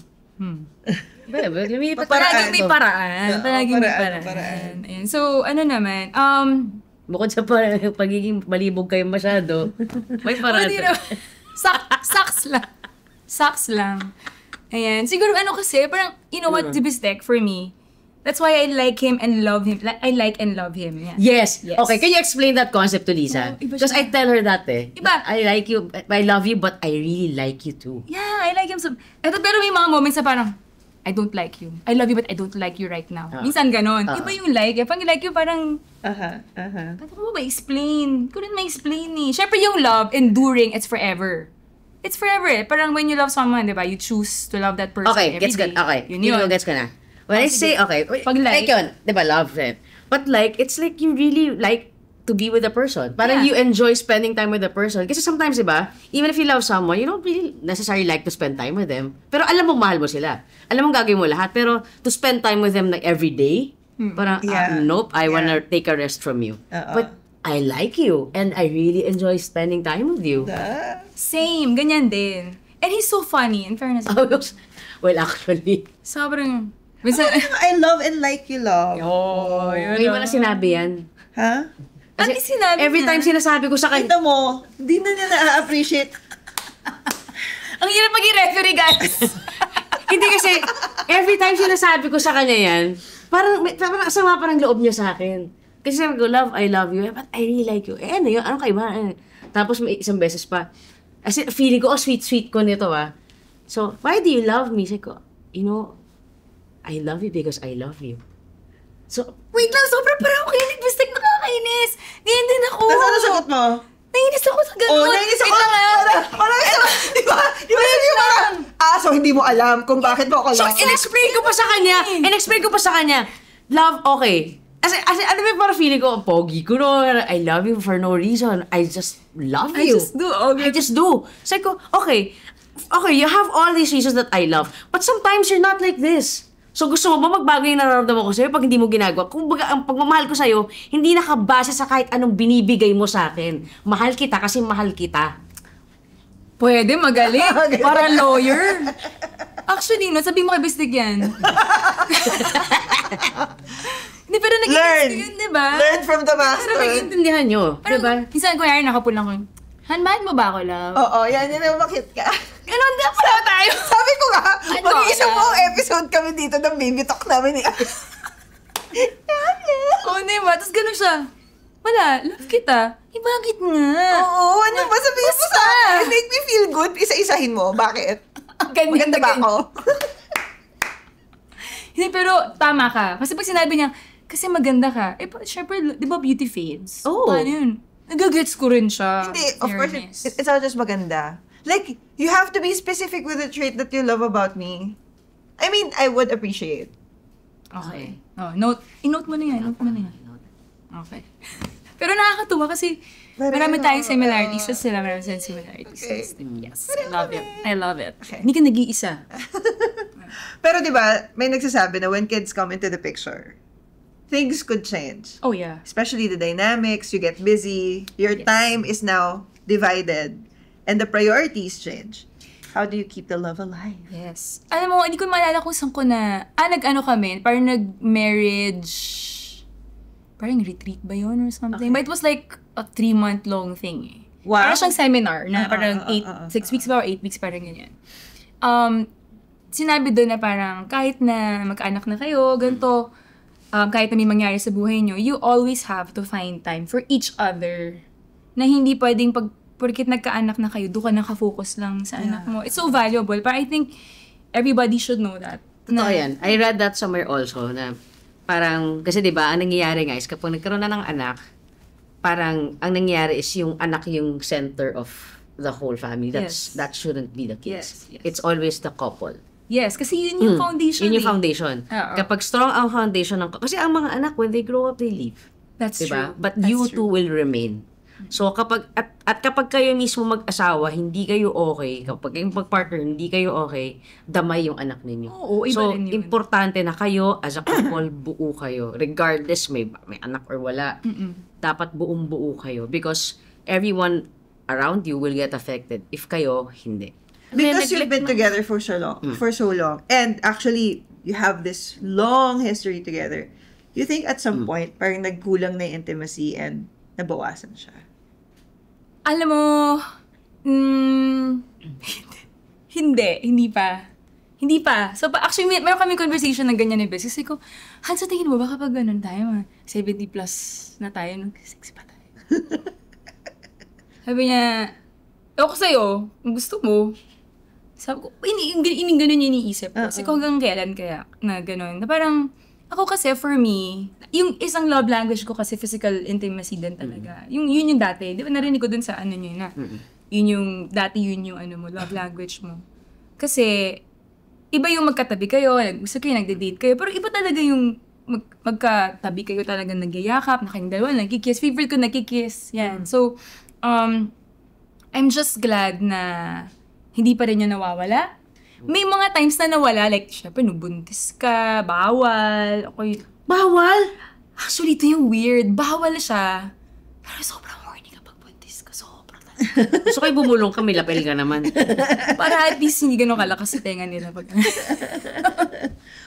Palaging may paraan. Ayan. So, ano naman, bukod sa pagiging malibog kayo masyado, may paraan. Sucks lang. Ayan. Siguro kasi, parang, you know what, Bistek, for me, that's why I like him and love him. I like and love him. Yeah. Yes. Okay, can you explain that concept to Lisa? Because I tell her that Iba. I like you, I love you, but I really like you too. Yeah, I like him so. Pero may mga moments na parang, I don't like you. I love you, but I don't like you right now. Minsan ganon. Iba yung like. Pag like you, parang, paano mo ba explain? Couldn't ma-explain eh. Syempre yung love, enduring, it's forever. It's forever eh. Parang when you love someone, di ba, you choose to love that person Okay, every gets day. good. Okay, Yun. gets ko na. When I say, okay, Pag like yun, di ba, love, right? But like, it's like you really like to be with the person. Parang you enjoy spending time with the person. Kasi sometimes, diba, even if you love someone, you don't really necessarily like to spend time with them. Pero alam mo, mahal mo sila. Alam mo, gagawin mo lahat. Pero to spend time with them like every day, parang, nope, I wanna take a rest from you. But I like you. And I really enjoy spending time with you. Same, ganyan din. And he's so funny, in fairness. Well, actually. Sobrang... Minsan, I love and like you, love. Ngayon mo na sinabi yan. Ha? ano sinabi Every time sinasabi ko sa kanya, Kita mo, di na niya na-appreciate. ang hirap maging referee, guys. hindi kasi, every time sinasabi ko sa kanya yan, parang asama pa ng loob niya sa akin. Kasi sabi ko, love, I love you, but I really like you. Ano yun? Ano kaiba? Tapos may isang beses pa. As in, feeling ko, sweet ko nito So, why do you love me? Sabi ko, I love you because I love you. So, Wait lang, sobrang parang ako kinig. Basta nakakainis. Ganyan din ako. Tapos ano sagot mo? Nainis ako sa ganun. Nainis ako. Wait lang, Parang, di ba? Di ba sabi mo parang, so hindi mo alam kung bakit mo ako So, love. in-explain ko pa sa kanya, love, okay. As ano ba parang feeling ko, pogi ko no, I love you for no reason. I just love you. I just do. Sabi ko, okay, you have all these reasons that I love, but sometimes you're not like this. So gusto mo ba magbago yung nararamdaman ko sa'yo pag hindi mo ginagawa? Kung baga, ang pagmamahal ko sa'yo, hindi nakabase sa kahit anong binibigay mo sa akin. Mahal kita kasi mahal kita. Pwede, magaling. Para lawyer. Actually, no, sabi mo kay Bistig yan. Hindi, pero nag-iintindihan yun, di ba? Learn from the master. Pero nag-iintindihan nyo, di ba? Minsan, kuya, nakapulang ko, Han, mahal mo ba ako, love? Oo, yan yung bakit ka. Ganon din pala tayo. Sabi ko nga, Ano, mag-iisang love? buong episode kami dito ng baby talk namin ni Oo, diba? Tapos gano'n siya. Wala, love kita. Bakit nga? Oo, ano ba? Sabihin mo sa akin, make me feel good. Isa-isahin mo. Bakit? Maganda ba ako? Hindi, pero tama ka. Kasi pag sinabi niya, kasi maganda ka, syempre, di ba beauty fades? Oo. Paano yun? Nagagets ko rin siya. Hindi, of course, Fairness. it's not just maganda. Like, you have to be specific with the trait that you love about me. I mean, I would appreciate. Okay. Oh, i-note mo na yan. Okay. Pero nakakatuwa kasi marami tayong similarities sa sila, marami tayong similarities. Okay. Yes. I love it. Okay. Hindi ka nag-iisa. Pero di ba, may nagsasabi na when kids come into the picture, things could change. Oh, yeah. Especially the dynamics, you get busy, your time is now divided, and the priorities change. How do you keep the love alive? Yes. Alam mo, hindi ko maalala kung saan ko nag-ano kami, parang nag-marriage, parang retreat ba yun or something? But it was like a 3-month-long thing eh. Wow. Parang siyang seminar na parang 6 weeks ba or 8 weeks, parang ganyan. Sinabi doon na parang kahit na magkaanak na kayo, ganito, kahit na may mangyari sa buhay nyo, you always have to find time for each other na hindi pwedeng porkit nagkaanak na kayo, doon ka nakafocus lang sa anak mo. It's so valuable. But I think everybody should know that. Totoo yan. I read that somewhere also na parang, kasi diba, ang nangyayari guys, kapag nagkaroon na ng anak, parang ang nangyayari is yung anak yung center of the whole family. That shouldn't be the case. Yes. It's always the couple. Yes, kasi yun yung foundation. Yun yung foundation. Kapag strong ang foundation ng kasi ang mga anak, when they grow up, they leave. That's diba? true. But you two will remain. So kapag kapag kayo mismo mag-asawa, hindi kayo okay, kapag kayong pag-partner, hindi kayo okay, damay yung anak ninyo. Oo, iba so rin yun. importante na kayo as a couple buo kayo, regardless may anak or wala. Dapat buong-buo kayo because everyone around you will get affected if kayo hindi. Because you've been together for so long, and actually you have this long history together. You think at some point parang nagkulang na yung intimacy and nabawasan siya? Alam mo, hindi pa. So, actually, meron kami conversation na ganyan ni Bess. Kasi ko, Han, sa tingin mo ba kapag ganun tayo, 70 plus na tayo, nag-sexy pa tayo? Sabi niya, ako sa'yo, kung gusto mo. Sabi ko, ganun yung iniisip ko. Kasi kung hanggang kailan kaya na ganun. Na parang, ako kasi, for me, yung isang love language ko kasi physical intimacy din talaga. Yun yung dati. Di ba narinig ko dun sa ano nyo na, yun yung love language mo. Kasi, iba yung magkatabi kayo, gusto kayo, nagde-date kayo, pero iba talaga yung magkatabi kayo talaga nagyayakap, na kayong dalawa, nagkikiss. Favorite ko nagkikiss. Yan. So, I'm just glad na hindi pa rin yun nawawala. May mga times na nawala, like, syempre, nubuntis ka, bawal. Okay. Bawal? Actually, ito yung weird. Bawal siya. Pero sobrang horny kapag buntis ka. Sobrang talaga. Gusto kayo bumulong ka, may lapel ka naman. Para at least hindi ganun kalakas sa tenga nila. But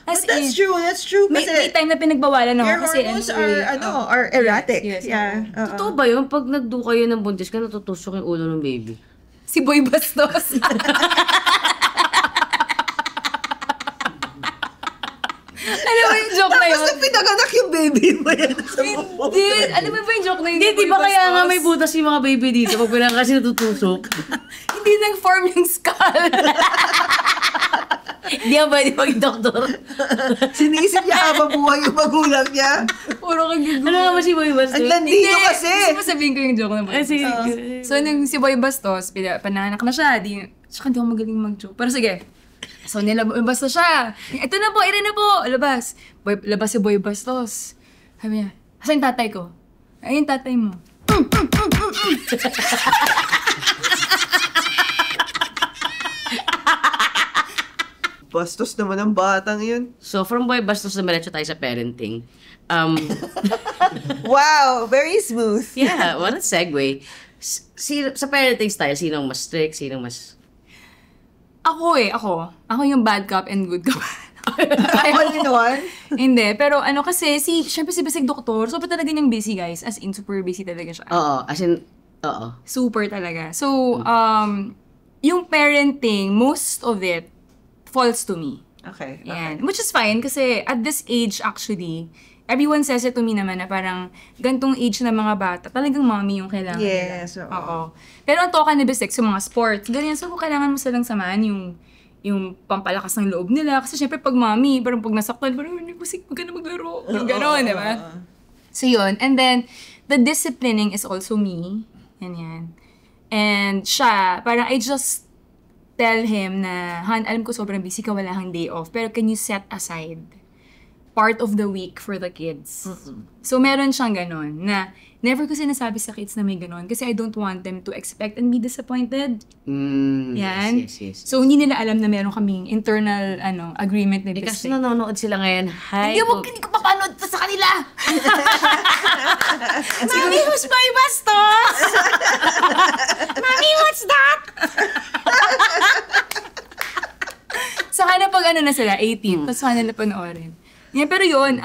that's true. That's true. May Kasi time na pinagbawalan ako. your Kasi hormones anyway, are erratic. Yes, Yeah. Totoo ba yun? Pag nagdo kayo ng buntis ka, natutusok yung ulo ng baby. Si Boy Bastos. Ano ba yung joke na yun? Basta pinaganak yung baby mo yan. Hindi. Ano ba yung joke na yun? Hindi, ni di Boy ba kaya Bastos? nga may butas yung mga baby dito pag pinaka kasi natutusok? Hindi nag-form yung skull. Hindi ba pwede mag-doktor? Sinisip niya habang buhay yung magulang niya. Puro kang gugulo. Ano nga ba si Boy Bastos? Ang landi nyo kasi. Gusto mo sabihin ko yung joke na Boy Eh, sige. Bastos. So, nung si Boy Bastos, pananak na siya. Tsaka hindi ako magaling mag-joke. Pero sige. So, nilabas na siya. Ito na po, na po. Labas. Labas si Boy Bastos. Sabi niya, asan yung tatay ko? Ayun, tatay mo. Bastos naman ang batang yun. So, from Boy Bastos na diretso tayo sa parenting. Wow, very smooth. Yeah, what a segue. Sa parenting style, sinong mas strict, sinong mas... Ako. Ako yung bad cop and good cop. All in one. Hindi, pero kasi, syempre si Basig Doktor, super talaga niyang busy, guys. As in, super busy talaga siya. Oo, as in, oo. Super talaga. So, yung parenting, most of it falls to me. Okay. Yan. Which is fine kasi at this age actually, everyone says it to me naman na parang gantong age na mga bata, talagang mommy yung kailangan Yes, nila. oo. Oo. Pero ang toka ni Bisek sa mga sports, ganyan. So, kailangan mo silang samahan yung pampalakas ng loob nila. Kasi syempre pag mommy, parang pag nasaktan, parang Bisek, huwag ka na maglaro. Yung gano'n, di ba? So, yun. And then, the disciplining is also me. Yan. And siya, parang I just tell him na, Han, alam ko sobrang busy ka, wala kang day off, pero can you set aside part of the week for the kids? So, meron siyang ganon, na never ko sinasabi sa kids na may ganon kasi I don't want them to expect and be disappointed. Yan. Yes. So, hindi nila alam na meron kaming internal agreement na Kasi nanonood sila ngayon, hi. Hindi ko papanood sa kanila! Mami, who's Boy Bastos? Mami, what's that? Saka na pag na sila, 18, tapos saka nila panoorin. Yeah, pero yun.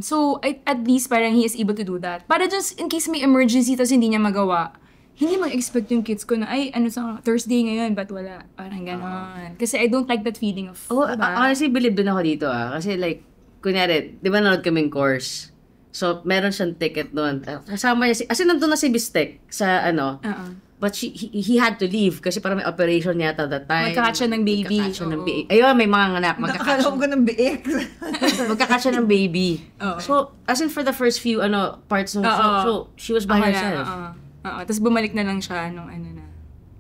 So, at least parang he is able to do that. Para just in case may emergency tapos hindi niya magawa, hindi mag-expect yung kids ko na, sa Thursday ngayon, ba't wala? Parang gano'n. Kasi I don't like that feeling of, Honestly, believe din ako dito Kasi like, kunyari, di ba nanood kaming course? So, meron siyang ticket doon. Kasama niya as in, nandun na si Bistek sa but he had to leave kasi parang may operation yata that time. Magkakatch siya ng baby. Ayun, may mga anak. Nakakalam ko ng biik. Magkakatch siya ng baby. Oo. So, as in for the first few parts ng show, so she was by herself. Tapos bumalik na lang siya nung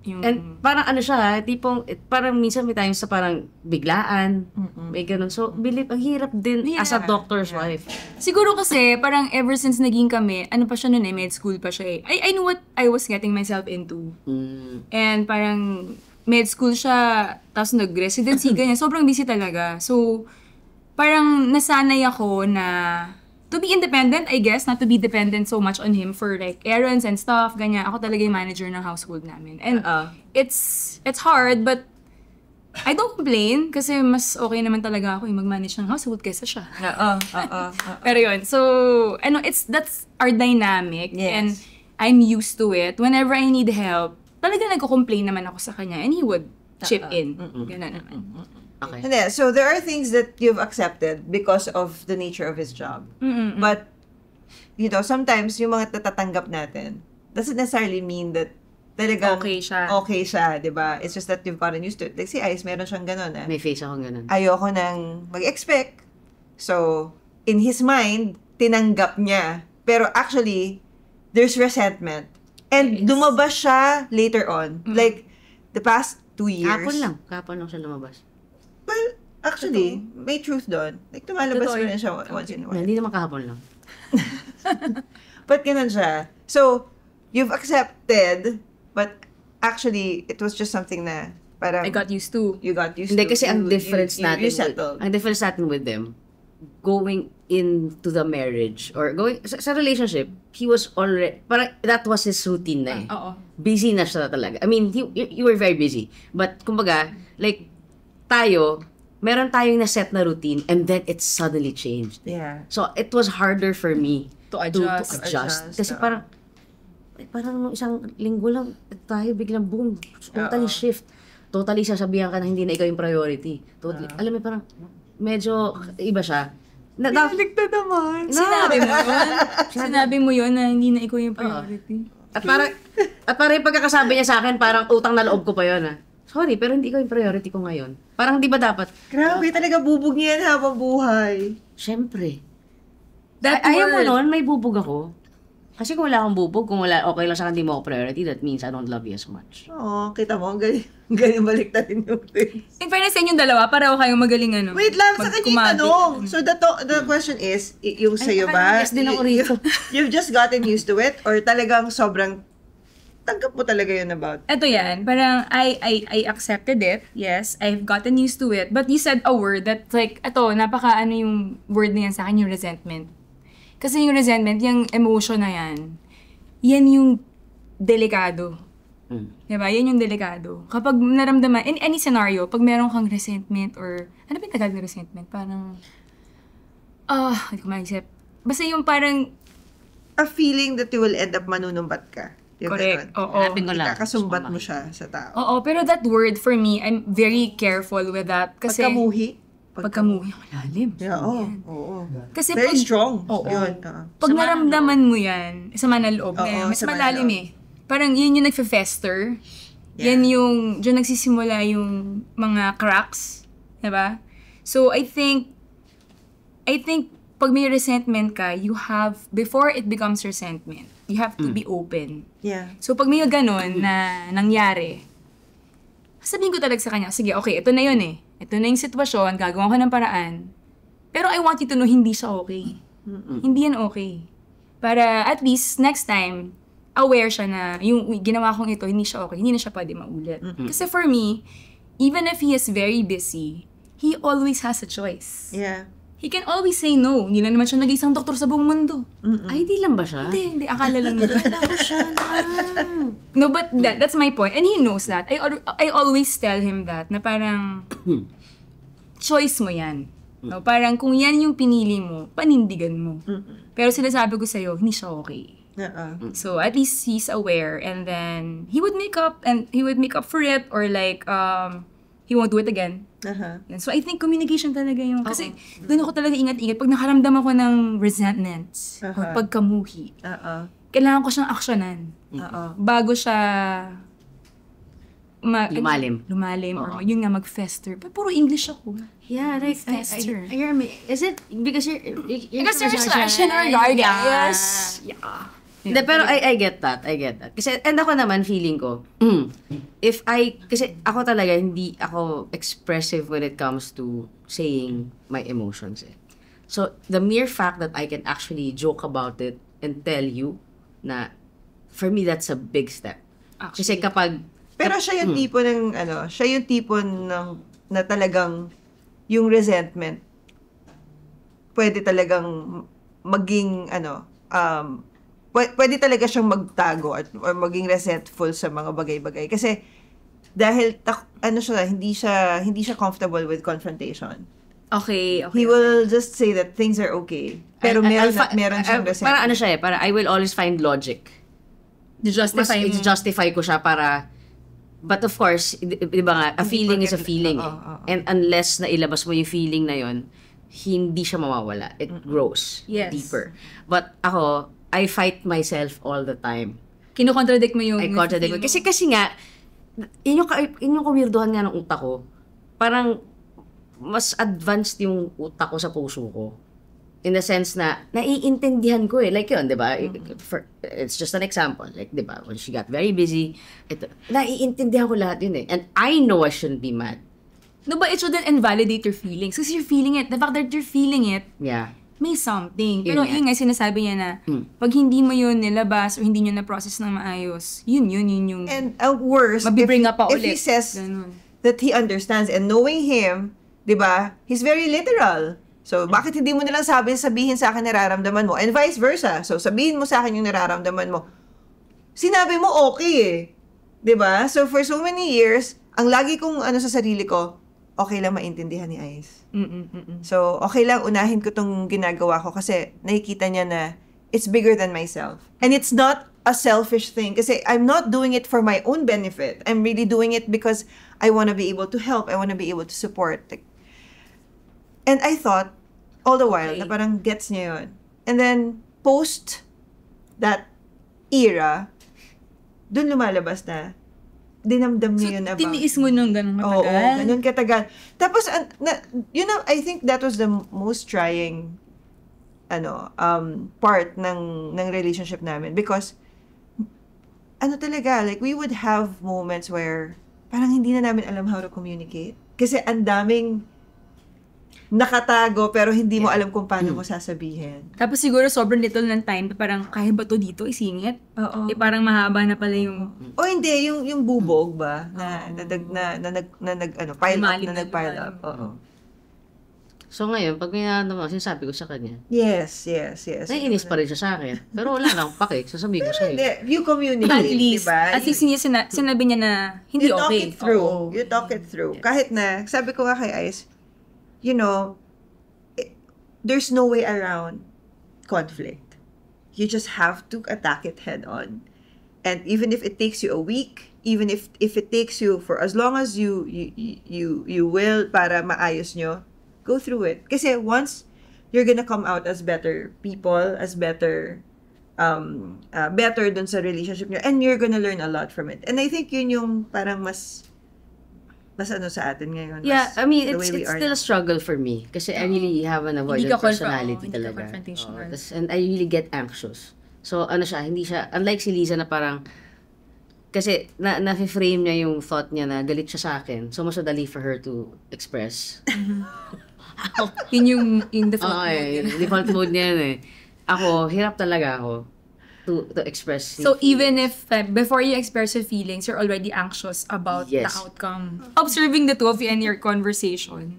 yung... And parang siya, tipong, parang minsan may times sa parang biglaan, may ganun. So, ang hirap din as a doctor's wife. Siguro kasi, parang ever since naging kami, pa siya nun med school pa siya I knew what I was getting myself into. And parang med school siya, tapos nag-residency, ganyan. Sobrang busy talaga. So, parang nasanay ako na to be independent, I guess, not to be dependent so much on him for like errands and stuff, ganyan. Ako talaga yung manager ng household namin. And it's hard, but I don't complain kasi mas okay naman talaga ako yung mag-manage ng household kaysa siya. Pero yun, so, that's our dynamic. Yes. And I'm used to it. Whenever I need help, talaga nagko-complain naman ako sa kanya and he would chip in. Ganun naman. Okay. Hindi, so there are things that you've accepted because of the nature of his job. But, sometimes yung mga natatanggap natin doesn't necessarily mean that talagang okay siya, di ba? It's just that you've gotten used to it. Like si Ice, meron siyang ganun. May face akong ganun. Ayoko nang mag-expect. So, in his mind, tinanggap niya. Pero actually, there's resentment. And lumabas siya later on. Like, the past 2 years. Kapon lang siya lumabas. Well, Actually, may truth doon. Like, tumalabas Totoo mo yun. rin siya once in a while. Hindi naman kahapon lang. But ganun siya. So, you've accepted, but actually, it was just something na parang I got used to. you got used Hindi, to. kasi ang difference you natin, settled. ang difference natin with them, going into the marriage, or going, sa relationship, he was already, parang that was his routine na eh. Oo. Busy na siya talaga. I mean, you were very busy. But, kumbaga, like, tayo, meron tayong na-set na routine, and then it suddenly changed. Yeah. So, it was harder for me To adjust. to adjust. Kasi Oo. parang nung isang linggo lang, tayo biglang boom, totally shift. Totally sasabihan ka na hindi na ikaw yung priority. Totally, alam mo, parang medyo iba siya. Binaligtad naman. Sinabi mo yun? Sinabi mo yun na hindi na ikaw yung priority. At parang yung pagkakasabi niya sa akin, parang utang na loob ko pa yun Sorry, pero hindi ikaw yung priority ko ngayon. Parang di ba dapat? Grabe, talaga bubog niya yan habang buhay. Syempre. That Ayaw mo word. nun, may bubog ako. Kasi kung wala akong bubog, kung wala, okay lang sa hindi mo ako priority, that means I don't love you as much. Oo, kita mo, ganyan baliktarin yung things. In fairness sa inyong dalawa, pareho kayong magaling ano. Wait lang, sa kanya yung magkumagi. tanong. So the question is, yung sa'yo ba? yes din ako rito. You've just gotten used to it? Or talagang sobrang tanggap mo talaga yun about? Ito yan, parang I accepted it. Yes, I've gotten used to it. But you said a word that like, ito, napaka ano yung word na yan sa akin, yung resentment. Kasi yung resentment, yung emotion na yan yung delikado. Diba? Yan yung delikado. Kapag naramdaman, in any scenario, pag meron kang resentment or, ano ba yung Tagalog na resentment? Parang, hindi ko maisip. Basta yung parang, A feeling that you will end up manunumbat ka. Yung correct. ganun. Oo. Hanapin ko lang. Ikakasumbat mo siya sa tao. Oo, pero that word for me, I'm very careful with that. Kasi, Pagkamuhi. Pagkamuhi, ang lalim. Yeah, oo. Kasi Very pag, strong. Oo. Yun. Pag naramdaman mo yan, sama ng loob na yan, Oo, mas sama ng malalim loob. eh. Parang yun yung nagfe-fester. Yeah. Yan yung, dyan nagsisimula yung mga cracks. Diba? So, I think, pag may resentment ka, you have, before it becomes resentment, you have to be open. Yeah. So, pag may ganon na nangyari, sabihin ko talaga sa kanya, sige, okay, ito na yun eh. Ito na yung sitwasyon, gagawa ko ng paraan. Pero I want you to know, hindi siya okay. Hindi yan okay. Para at least, next time, aware siya na yung ginawa kong ito, hindi siya okay. Hindi na siya pwede maulit. Kasi for me, even if he is very busy, he always has a choice. Yeah. He can always say no. Hindi na naman siya nag-isang doktor sa buong mundo. Ay, di lang ba siya? Hindi, akala lang nila. No, but that's my point. And he knows that. I always tell him that, na parang, choice mo yan. No, parang kung yan yung pinili mo, panindigan mo. Pero sinasabi ko sa'yo, hindi siya okay. So at least he's aware, and then he would make up for it, or like, he won't do it again. Yan. So I think communication talaga yung, kasi doon ako talaga ingat-ingat. Pag nakaramdam ako ng resentment, or pagkamuhi, kailangan ko siyang aksyonan. Bago siya lumalim or yun nga mag-fester. But puro English ako. Yeah, like, Fester. is it because you're Because there's action or guard. Yes. Yeah. Hindi, pero I get that. Kasi, and ako naman, feeling ko, kasi ako talaga, hindi ako expressive when it comes to saying my emotions eh. So, the mere fact that I can actually joke about it and tell you na, for me, that's a big step. Kasi kapag, Pero siya yung tipo ng, siya yung tipo ng, na talagang, yung resentment, pwede talagang maging, pwede talaga siyang magtago or maging resentful sa mga bagay-bagay. Kasi, dahil, hindi siya comfortable with confrontation. Okay. He will just say that things are okay. Pero meron siyang resentment. parang parang I will always find logic. Justify ko siya para, but of course, di ba nga, a feeling is a feeling. And unless na ilabas mo yung feeling na yon, hindi siya mawawala. It grows deeper. But ako, I fight myself all the time. Kino-contradict mo yung... I contradict mo. Kasi nga, yun yung kumirduhan nga ng utak ko. Parang, mas advanced yung utak ko sa puso ko. In the sense na, naiintindihan ko eh. Like yun, di ba? It's just an example. Like, di ba? When she got very busy, naiintindihan ko lahat yun eh. And I know I shouldn't be mad. No, but it shouldn't invalidate your feelings. Kasi you're feeling it. The fact that you're feeling it, Yeah. may something. Pero Yun nga. yun nga, sinasabi niya na, pag hindi mo yun nilabas o hindi nyo na-process ng maayos, yun yung And worse, mabibring up pa if he ulit. says Ganun. that he understands, and knowing him, di ba, he's very literal. So, bakit hindi mo nalang sabihin sa akin nararamdaman mo? And vice versa. So, sabihin mo sa akin yung nararamdaman mo. Sinabi mo okay eh. Di ba? So, for so many years, ang lagi kong sa sarili ko, okay lang maintindihan ni Ice. So, okay lang unahin ko tong ginagawa ko kasi nakikita niya na it's bigger than myself. And it's not a selfish thing kasi I'm not doing it for my own benefit. I'm really doing it because I want to be able to help. I want to be able to support. And I thought, all the while, na parang gets niya yun. And then, post that era, dun lumalabas na dinamdam niya yun about. Tiniis mo nung ganun matagal? Oo, ganun katagal. Tapos, I think that was the most trying part ng relationship namin because talaga, like, we would have moments where parang hindi na namin alam how to communicate. Kasi ang daming nakatago pero hindi mo alam kung paano mo sasabihin. Tapos siguro sobrang little ng time, parang kaya ba to dito isingit? Oo. Parang mahaba na pala yung... O hindi, yung bubog ba? Pile up, na nag-pile up. Oo. So ngayon, pag may naman, sinasabi ko sa kanya, Yes. naiinis pa rin siya sa akin. Pero wala lang, pake, sasabihin ko sa'yo. Hindi, you communicate, At least, diba? at least sinabi niya na hindi You talk okay. it through. Oo. You talk it through. Kahit na, sabi ko nga kay Ice, there's no way around conflict. You just have to attack it head on. And even if it takes you a week, even if it takes you for as long as you will para maayos nyo, go through it. Kasi once you're gonna come out as better people, as better dun sa relationship nyo, and you're gonna learn a lot from it. And I think yun yung parang mas sa atin ngayon. Yeah, I mean, the it's way we are still a now. struggle for me. Kasi I really have an avoidant Hindi ka personality hindi ka talaga. confrontational. And I really get anxious. So, hindi siya, unlike si Liza na parang, kasi na-frame niya yung thought niya na galit siya sa akin. So, mas madali for her to express. Yun yung default mode. Yung default mode niya yun eh. Ako, hirap talaga ako to express. So even if before you express your feelings, you're already anxious about the Yes. outcome. Observing the two of you and your conversation,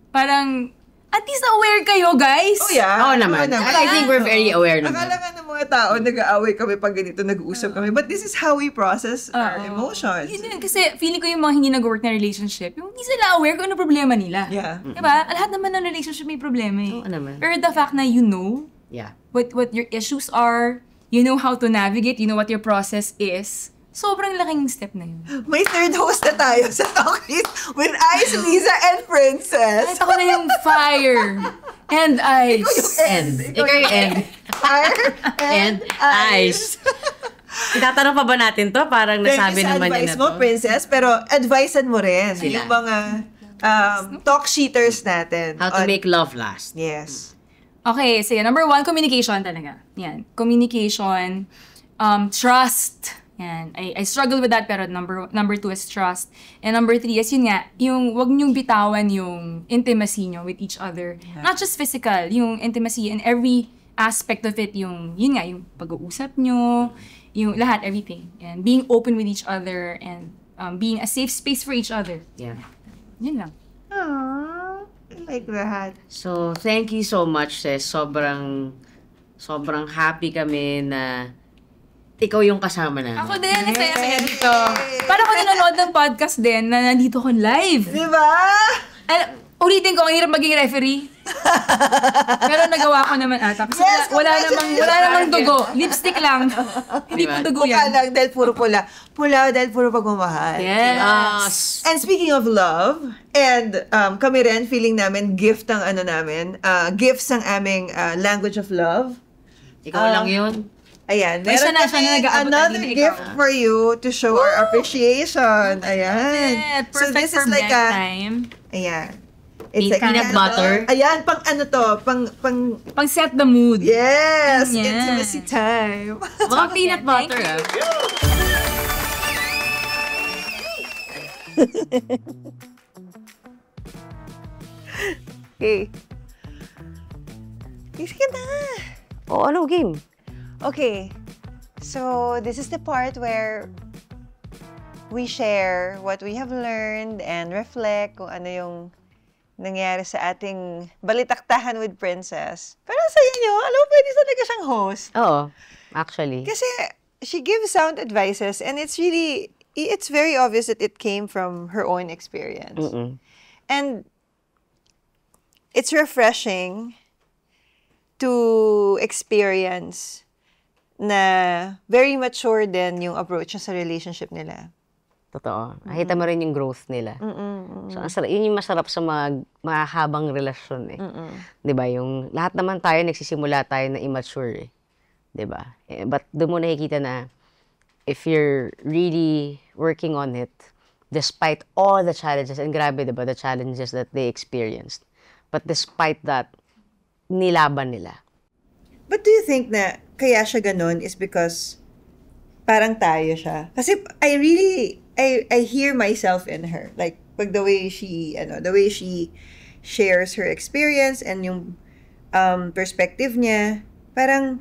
parang at least aware kayo, guys. Oh yeah. Oo naman. I think we're very aware naman. Akala nga ng mga tao, nag-aaway kami pag ganito, nag-uusap kami. But this is how we process our emotions. Yun, kasi feeling ko yung mga hindi nag-work na relationship, yung hindi sila aware kung ano problema nila. Yeah. Diba? Lahat naman ng relationship may problema eh. Oo naman. Pero the fact na you know Yeah. what your issues are, you know how to navigate, you know what your process is, sobrang laking step na yun. May third host na tayo sa Talkies with Ice, Liza, and Princess. Kahit ako na yung fire and ice. Ikaw yung end. Fire And ice. Itatanong pa ba natin to? Parang nasabi naman niya advice na mo, to. Princess, pero advicean mo rin Sila. yung mga talk sheeters natin. How to make love last. Yes. Okay, so yan. Number 1, communication talaga. Yan. Communication, trust. Yan. I struggle with that, pero number 2 is trust. And number 3 is yun nga, yung wag niyong bitawan yung intimacy niyo with each other. Yeah. Not just physical, yung intimacy in every aspect of it, yun nga, yung pag-uusap niyo, yung lahat, everything. And being open with each other and being a safe space for each other. Yeah. Yun lang. Aww, I like that. So, thank you so much, sis. Sobrang happy kami na ikaw yung kasama namin. Ako din, saya dito. Para ko nanonood ng podcast din na nandito ko live. Diba? Ulitin ko, ang hirap maging referee. Pero nagawa ko naman ata. Kasi Yes, wala namang dugo. Lipstick lang. Hindi Diba? po dugo Mukha yan. lang dahil puro pula. Pula dahil puro pagmamahal. Yes. And speaking of love, and kami rin, feeling namin, gift ang gifts ang aming language of love. Ikaw lang yun. Ayan, Ay, meron siya na kami nag-aabot another kanina, gift ikaw. for you to show our appreciation. Ayan. Perfect So this for is like break time. ayan. Peanut butter. Ayan, pang pang Pang set the mood. yes, Ayan. intimacy time. Mga peanut butter, ah. Okay. Sige na. O, ano, game? Okay. So, this is the part where we share what we have learned and reflect kung ano yung nangyari sa ating balitaktahan with Princess. Pero sa inyo, alam mo, pwede talaga siyang host. Oo, actually. Kasi she gives sound advices and it's very obvious that it came from her own experience. And it's refreshing to experience na very mature din yung approach niya sa relationship nila. Totoo. Nakita mo rin yung growth nila. So, yun yung masarap sa mahabang relasyon eh. 'Di ba? Yung lahat naman tayo nagsisimula tayo na immature eh. 'Di ba? But doon mo nakikita na if you're really working on it, despite all the challenges, and grabe 'di ba, the challenges that they experienced. But despite that, nilaban nila. But do you think na kaya siya ganun is because parang tayo siya? Kasi I hear myself in her. Like, pag the way she shares her experience and yung perspective niya, parang,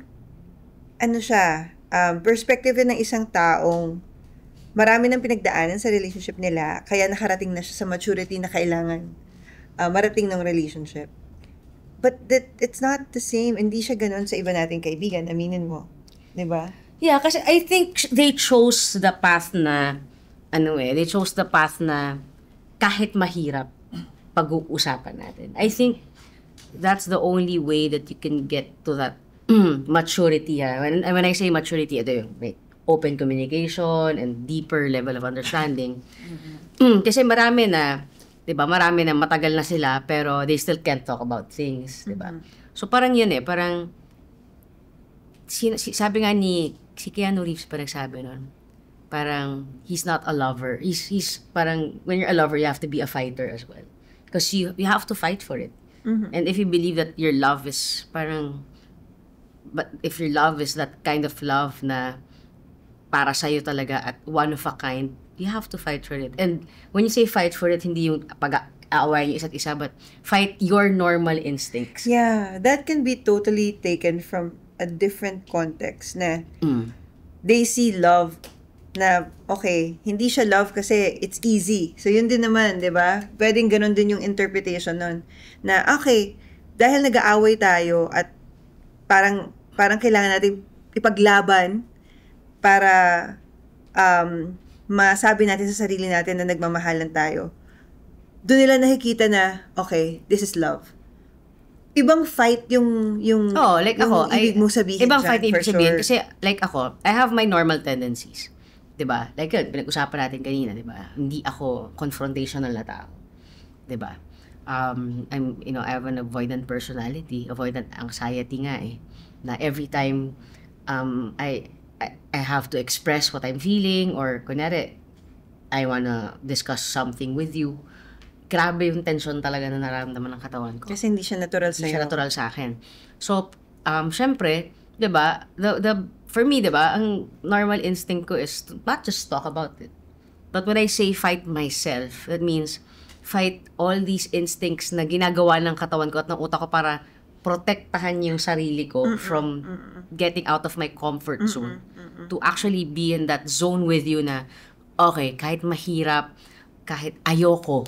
perspective ng isang taong marami nang pinagdaanan sa relationship nila, kaya nakarating na siya sa maturity na kailangan marating ng relationship. But it's not the same. Hindi siya ganun sa iba nating kaibigan. Aminin mo. Diba? Yeah, kasi I think they chose the path na, kahit mahirap, pag-uusapan natin. I think that's the only way that you can get to that maturity. When I say maturity, ito yung like, open communication and deeper level of understanding. Kasi marami na matagal na sila, pero they still can't talk about things, di ba? So parang yun parang, sabi nga si Keanu Reeves pa nagsabi nun, parang, he's not a lover. He's parang, when you're a lover, you have to be a fighter as well. Because you have to fight for it. And if you believe that your love is parang, but if your love is that kind of love na para sa'yo talaga at one of a kind, you have to fight for it. And when you say fight for it, hindi yung pag-aawayan yung isa't isa, but fight your normal instincts. Yeah, that can be totally taken from a different context na they see love na, okay, hindi siya love kasi it's easy. So, yun din naman, di ba? Pwedeng ganun din yung interpretation nun. Na, okay, dahil nag-aaway tayo at parang kailangan natin ipaglaban para masabi natin sa sarili natin na nagmamahalan tayo. Doon nila nakikita na, okay, this is love. Ibang fight yung like ako, ibig mo sabihin ibang dyan, fight ibig sabihin. sure. Kasi, like ako, I have my normal tendencies. Diba? Like yun, pinag-usapan natin kanina, diba? Hindi ako confrontational na tao. Diba? I have an avoidant personality, avoidant anxiety nga eh. Na every time, I have to express what I'm feeling or kunyari, I wanna discuss something with you. Grabe yung tension talaga na nararamdaman ng katawan ko. Kasi hindi siya natural sa'yo. Hindi siya natural sa akin. So, syempre, diba, for me, diba, ang normal instinct ko is to not just talk about it. But when I say fight myself, that means fight all these instincts na ginagawa ng katawan ko at ng utak ko para protektahan yung sarili ko from getting out of my comfort zone. To actually be in that zone with you na, okay, kahit mahirap, kahit ayoko,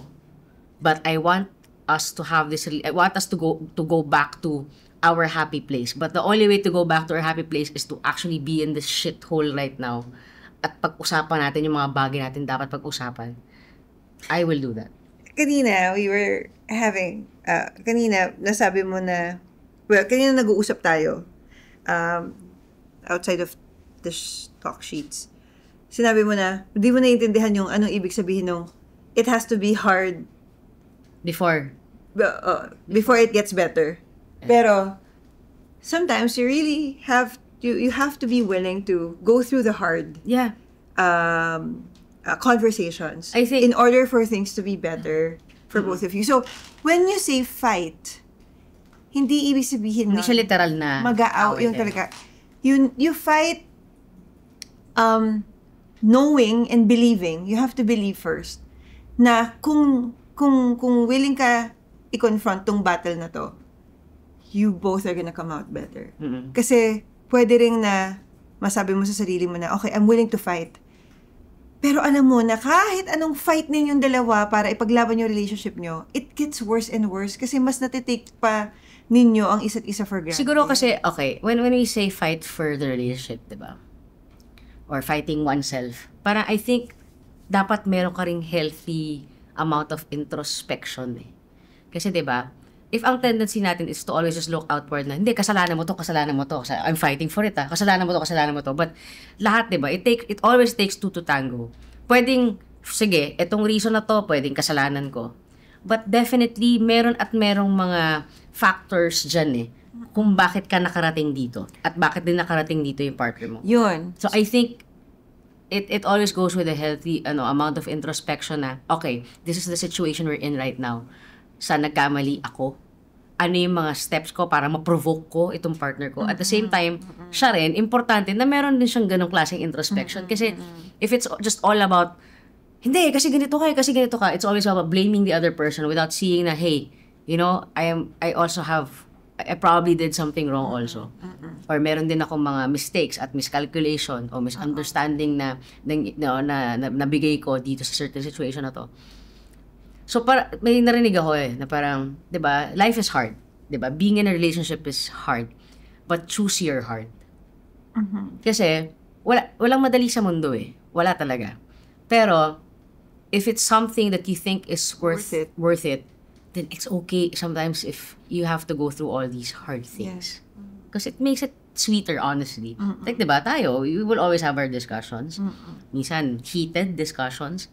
but I want us to have this, I want us to go back to our happy place. But the only way to go back to our happy place is to actually be in this shithole right now. At pag-usapan natin yung mga bagay natin dapat pag-usapan. I will do that. Kanina, we were having, kanina, nasabi mo na, kanina nag-uusap tayo, outside of the talk sheets. Sinabi mo na, hindi mo naiintindihan yung anong ibig sabihin nung, it has to be hard Before it gets better. Pero, sometimes you really have to be willing to go through the hard conversations I think, in order for things to be better for both of you. So, when you say fight, hindi ibig sabihin hindi siya literal na mag-aaw, yung talaga. You fight knowing and believing. You have to believe first na kung willing ka i-confront tong battle na to, you both are gonna come out better. Mm-mm. Kasi, pwede rin na masabi mo sa sarili mo na, okay, I'm willing to fight. Pero alam mo na kahit anong fight ninyong dalawa para ipaglaban yung relationship nyo, it gets worse and worse kasi mas natitake pa ninyo ang isa't isa for granted. Siguro kasi, okay, when we say fight for the relationship, diba? Or fighting oneself, parang I think dapat meron ka ring healthy amount of introspection eh. Kasi diba, if ang tendency natin is to always just look outward na, hindi, kasalanan mo to. I'm fighting for it kasalanan mo to. But lahat, diba, it always takes two to tango. Pwedeng, sige, etong reason na to, pwedeng kasalanan ko. But definitely, meron mga factors dyan eh, kung bakit ka nakarating dito. At bakit din nakarating dito yung partner mo. Yun. So I think, it always goes with a healthy amount of introspection na, okay, this is the situation we're in right now. Saan nagkamali ako? Ano yung mga steps ko para ma-provoke ko itong partner ko? At the same time, siya rin, importante na meron din siyang ganong klaseng introspection. Kasi if it's just all about, hindi, kasi ganito ka, it's always about blaming the other person without seeing na, hey, you know, I probably did something wrong also. Or meron din akong mga mistakes at miscalculation o misunderstanding na nabigay ko dito sa certain situation na to. So, may narinig ako na parang, di ba, life is hard. Di ba? Being in a relationship is hard. But choose your heart. Kasi, walang madali sa mundo Wala talaga. Pero, if it's something that you think is worth it, then it's okay sometimes if you have to go through all these hard things. Because it makes it sweeter, honestly. Like, di ba, tayo, we will always have our discussions. Minsan, heated discussions.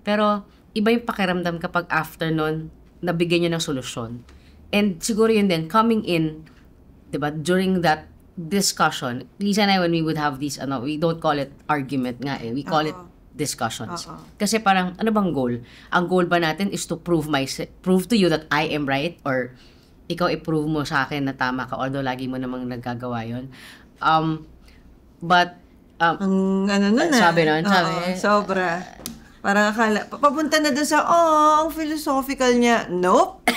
Pero, iba yung pakiramdam kapag after nun, nabigyan nyo ng solusyon. And siguro yun din, coming in, diba, during that discussion, Lisa and I, when we would have these, we don't call it argument nga we call it discussions. Kasi parang, ano bang goal? Ang goal ba natin is to prove to you that I am right, or ikaw i-prove mo sa akin na tama ka, although lagi mo namang nagagawa yun. But, sabi nun, sobra. Parang akala, papunta na dun sa, ang philosophical niya. Nope.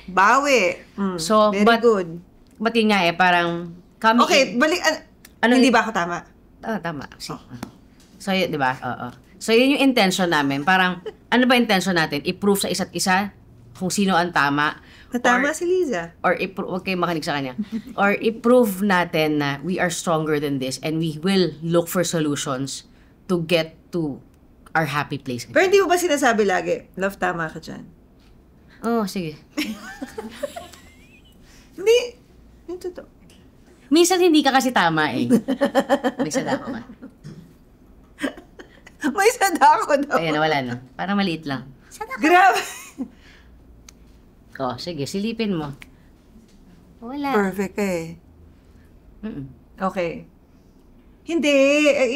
Bawi. So, very good. But yun nga parang, okay, balik, hindi ba ako tama? Tama. So, yun, di ba? So, yun yung intention namin. Parang, ano ba intention natin? I-prove sa isa't isa kung sino ang tama. Tama si Liza. Or, huwag kayong makinig sa kanya. Or, i-prove natin na we are stronger than this and we will look for solutions to get to our happy place. Pero hindi mo ba sinasabi lagi, love, tama ka dyan? Sige. Hindi. Yung totoo. Minsan hindi ka kasi tama May sadako ka. May sadako daw. Ayan, wala na. Parang maliit lang. Grabe. Sige, silipin mo. Wala. Perfect Okay. Hindi.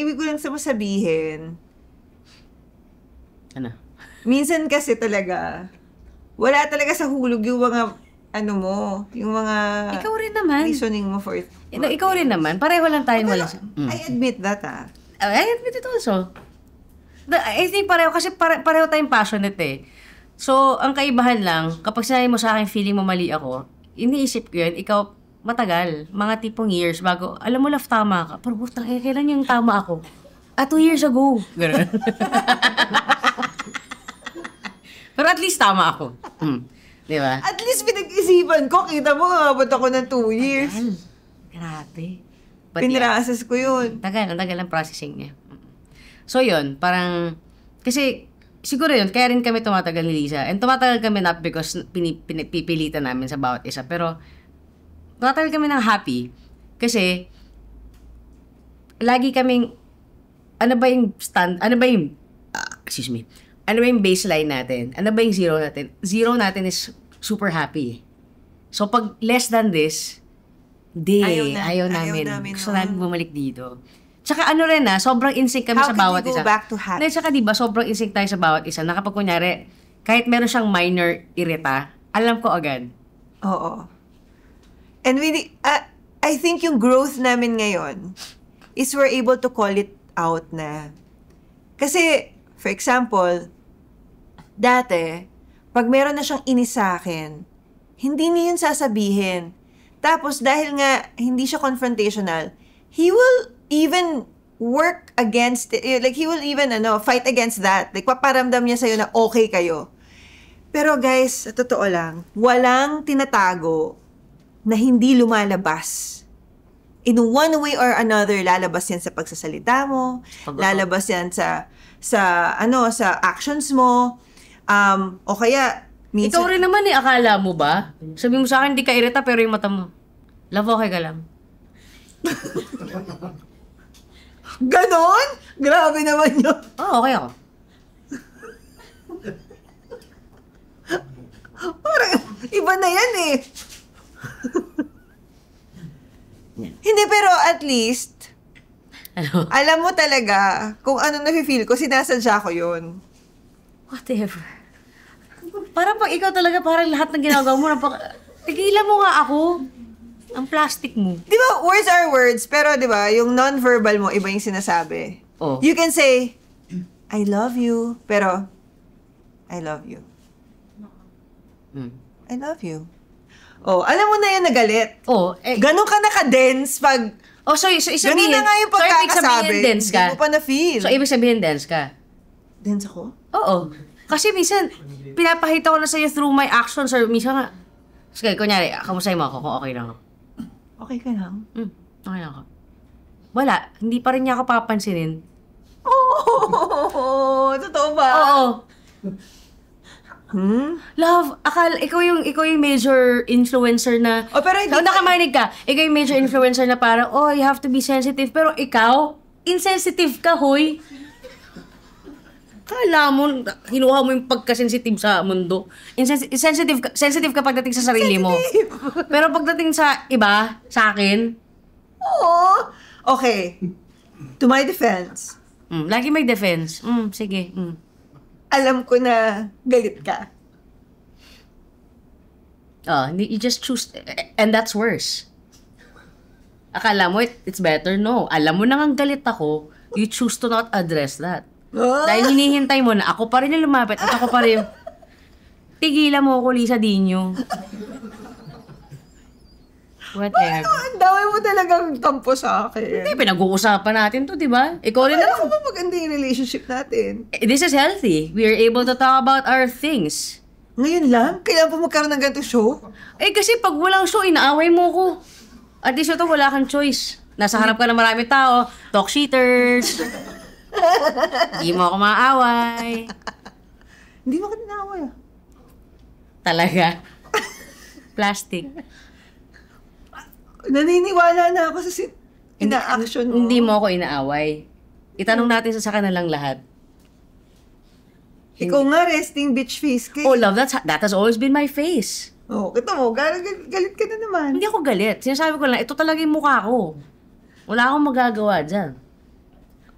Ibig ko lang sabihin, ano? minsan kasi talaga, wala talaga sa hulog yung mga, yung mga Ikaw rin naman. reasoning mo for it. Ikaw rin naman. Pareho lang tayong wala. I admit that, I admit it also. I think pareho, kasi pareho tayong passionate So, ang kaibahan lang, kapag sinabi mo sa akin, feeling mo mali ako, iniisip ko yun, ikaw, matagal, mga tipong years bago, alam mo, love, tama ka. Pero, kailan yung tama ako? 2 years ago. Ganun. Pero at least tama ako. Di ba? At least pinag-isipan ko. Kita mo, abot ako ng 2 years. Grabe. Pinrasas ko yun. Ang tagal ng processing niya. So yun, parang, kasi, siguro yun, kaya rin kami tumatagal ni Lisa. And tumatagal kami not because pinipilitan namin sa bawat isa, pero, tumatagal kami ng happy. Kasi, lagi kaming, ano ba yung baseline natin? Ano ba yung zero natin? Zero natin is super happy. So, pag less than this, ayaw namin. Gusto namin bumalik dito. Tsaka ano rin sobrang insync kami sa bawat isa. How can you go back to happy? Tsaka diba, sobrang insync tayo sa bawat isa. Na kapag kunyari, kahit meron siyang minor irita, alam ko agad. Oo. And I think yung growth namin ngayon is we're able to call it out na. Kasi, for example, dati, pag meron na siyang inis sa akin, hindi niya yun sasabihin. Tapos, dahil nga hindi siya confrontational, he will even work against it. Like, he will even, fight against that. Like, paparamdam niya sa'yo na okay kayo. Pero guys, sa totoo lang, walang tinatago na hindi lumalabas. In one way or another, lalabas yan sa pagsasalita mo, lalabas yan sa actions mo, o kaya, minsan, Ikaw rin naman akala mo ba? Sabi mo sa akin, hindi ka irita pero yung mata mo. Love, okay ka lang. ganon? Grabe naman yun. Oo, okay ako. Parang, iba na yan eh. Hindi, pero at least, Ano? alam mo talaga kung ano nafe-feel ko, sinasadya ko yun. Whatever. Parang pag ikaw talaga, parang lahat ng ginagawa mo, tigilan mo nga ako. Ang plastic mo. Di ba, words are words, pero di ba, yung non-verbal mo, iba yung sinasabi. Oh. You can say, I love you, pero, I love you. I love you. Oh, alam mo na yan nagalit. Oh, Ganon ka naka-dense pag, so isabihin, ganon na nga yung so ibig pagkakasabi. sabihin dense ka? Hindi mo pa na-feel. So ibig sabihin dense ka? Dense ako? Oo. Kasi minsan, pinapahita ko na sa'yo through my actions or minsan nga, sige, kunyari, kamustahin mo ako kung okay lang ako. Okay ka lang? Okay lang ako. Wala, hindi pa rin niya ako papansinin. Oh, totoo ba? Oo. Love, ikaw yung major influencer na, Oh, pero hindi nakamanig ka, ikaw yung major influencer na parang, oh, you have to be sensitive, pero ikaw, insensitive ka, hoy. Kala mo, hinuha mo yung pagka-sensitive sa mundo. Sensitive ka pagdating sa sarili mo. Pero pagdating sa iba, sa akin, Oo. Okay. To my defense, lagi may defense. Sige. alam ko na galit ka. You just choose, and that's worse. Akala mo, it's better? No. Alam mo nang galit ako, you choose to not address that. Dahil hinihintay mo na ako pa rin yung lumapit at ako pa rin yung, tigilan mo ako, Lisa Dino. Whatever. Ang dami mo talagang tampo sa akin. Hindi, pinag-uusapan natin to, di ba? Ikaw rin Alam naman. mo ba maganda yung relationship natin? This is healthy. We are able to talk about our things. Ngayon lang? Kailangan pa magkaroon ng ganito show? Kasi pag walang show, inaaway mo ko. At least ito, wala kang choice. Nasa harap ka ng marami tao, talk cheaters. Hindi mo ako maaaway. Hindi mo ka tinaway ah. Talaga. Plastic. Naniniwala na ako sa ina-action mo. Hindi mo ako inaaway. Itanong natin sa kanilang lahat. Ikaw nga, resting bitch face ka. Oh, love, that has always been my face. Oh, kita mo, galit ka na naman. Hindi ako galit. Sinasabi ko lang, ito talaga yung mukha ko. Wala akong magagawa dyan.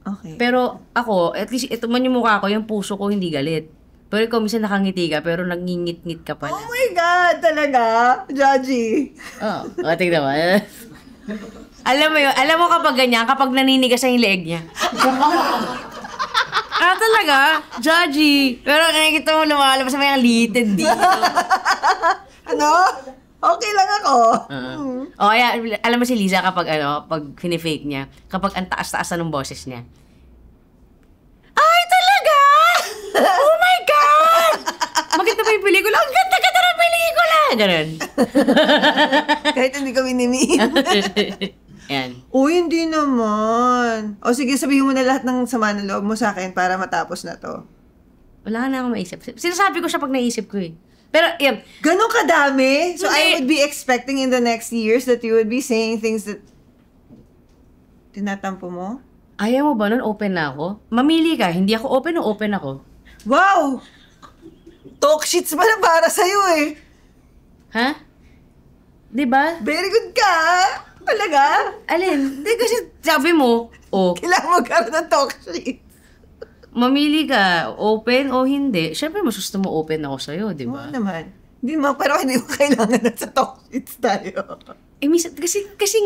Okay. Pero ako, at least ito man yung mukha ko, yung puso ko hindi galit. Pero ikaw minsan nakangiti ka, pero nangingit-ngit ka pala. Oh my God, talaga? Judgy. Tingnan mo. Alam mo kapag ganyan, kapag naninigas yung leeg niya. Talaga? Judgy. Pero nakikita mo lumalabas sa mga litid dito. Ano? Okay lang ako. Alam mo si Liza kapag pag fini-fake niya, kapag ang taas-taas ng boses niya. Ay, talaga? Oh my God! Maganda ba yung pelikula? Ang ganda-ganda ng pelikula! Ganun. Kahit hindi kami ni-meet. Yan. Uy, hindi naman. O sige, sabihin mo na lahat ng sama ng loob mo sa akin para matapos na to. Wala na akong maisip. Sinasabi ko siya pag naisip ko eh. Pero, yan. Ganon kadami? So Hindi. I would be expecting in the next years that you would be saying things that tinatampo mo? Ayaw mo ba nun? Open na ako? Mamili ka. Hindi ako open o open ako? Wow! Talk shits ba na para sa'yo eh? Ha? Diba? Very good ka! Talaga? Alin? Hindi kasi sabi mo, Kailangan magkaroon ng talk shit. mamili ka, open o hindi. Siyempre, mas gusto mo open ako sa'yo, di ba? Oo naman. Hindi mo, pero hindi mo kailangan na sa talk shits tayo. Minsan, kasi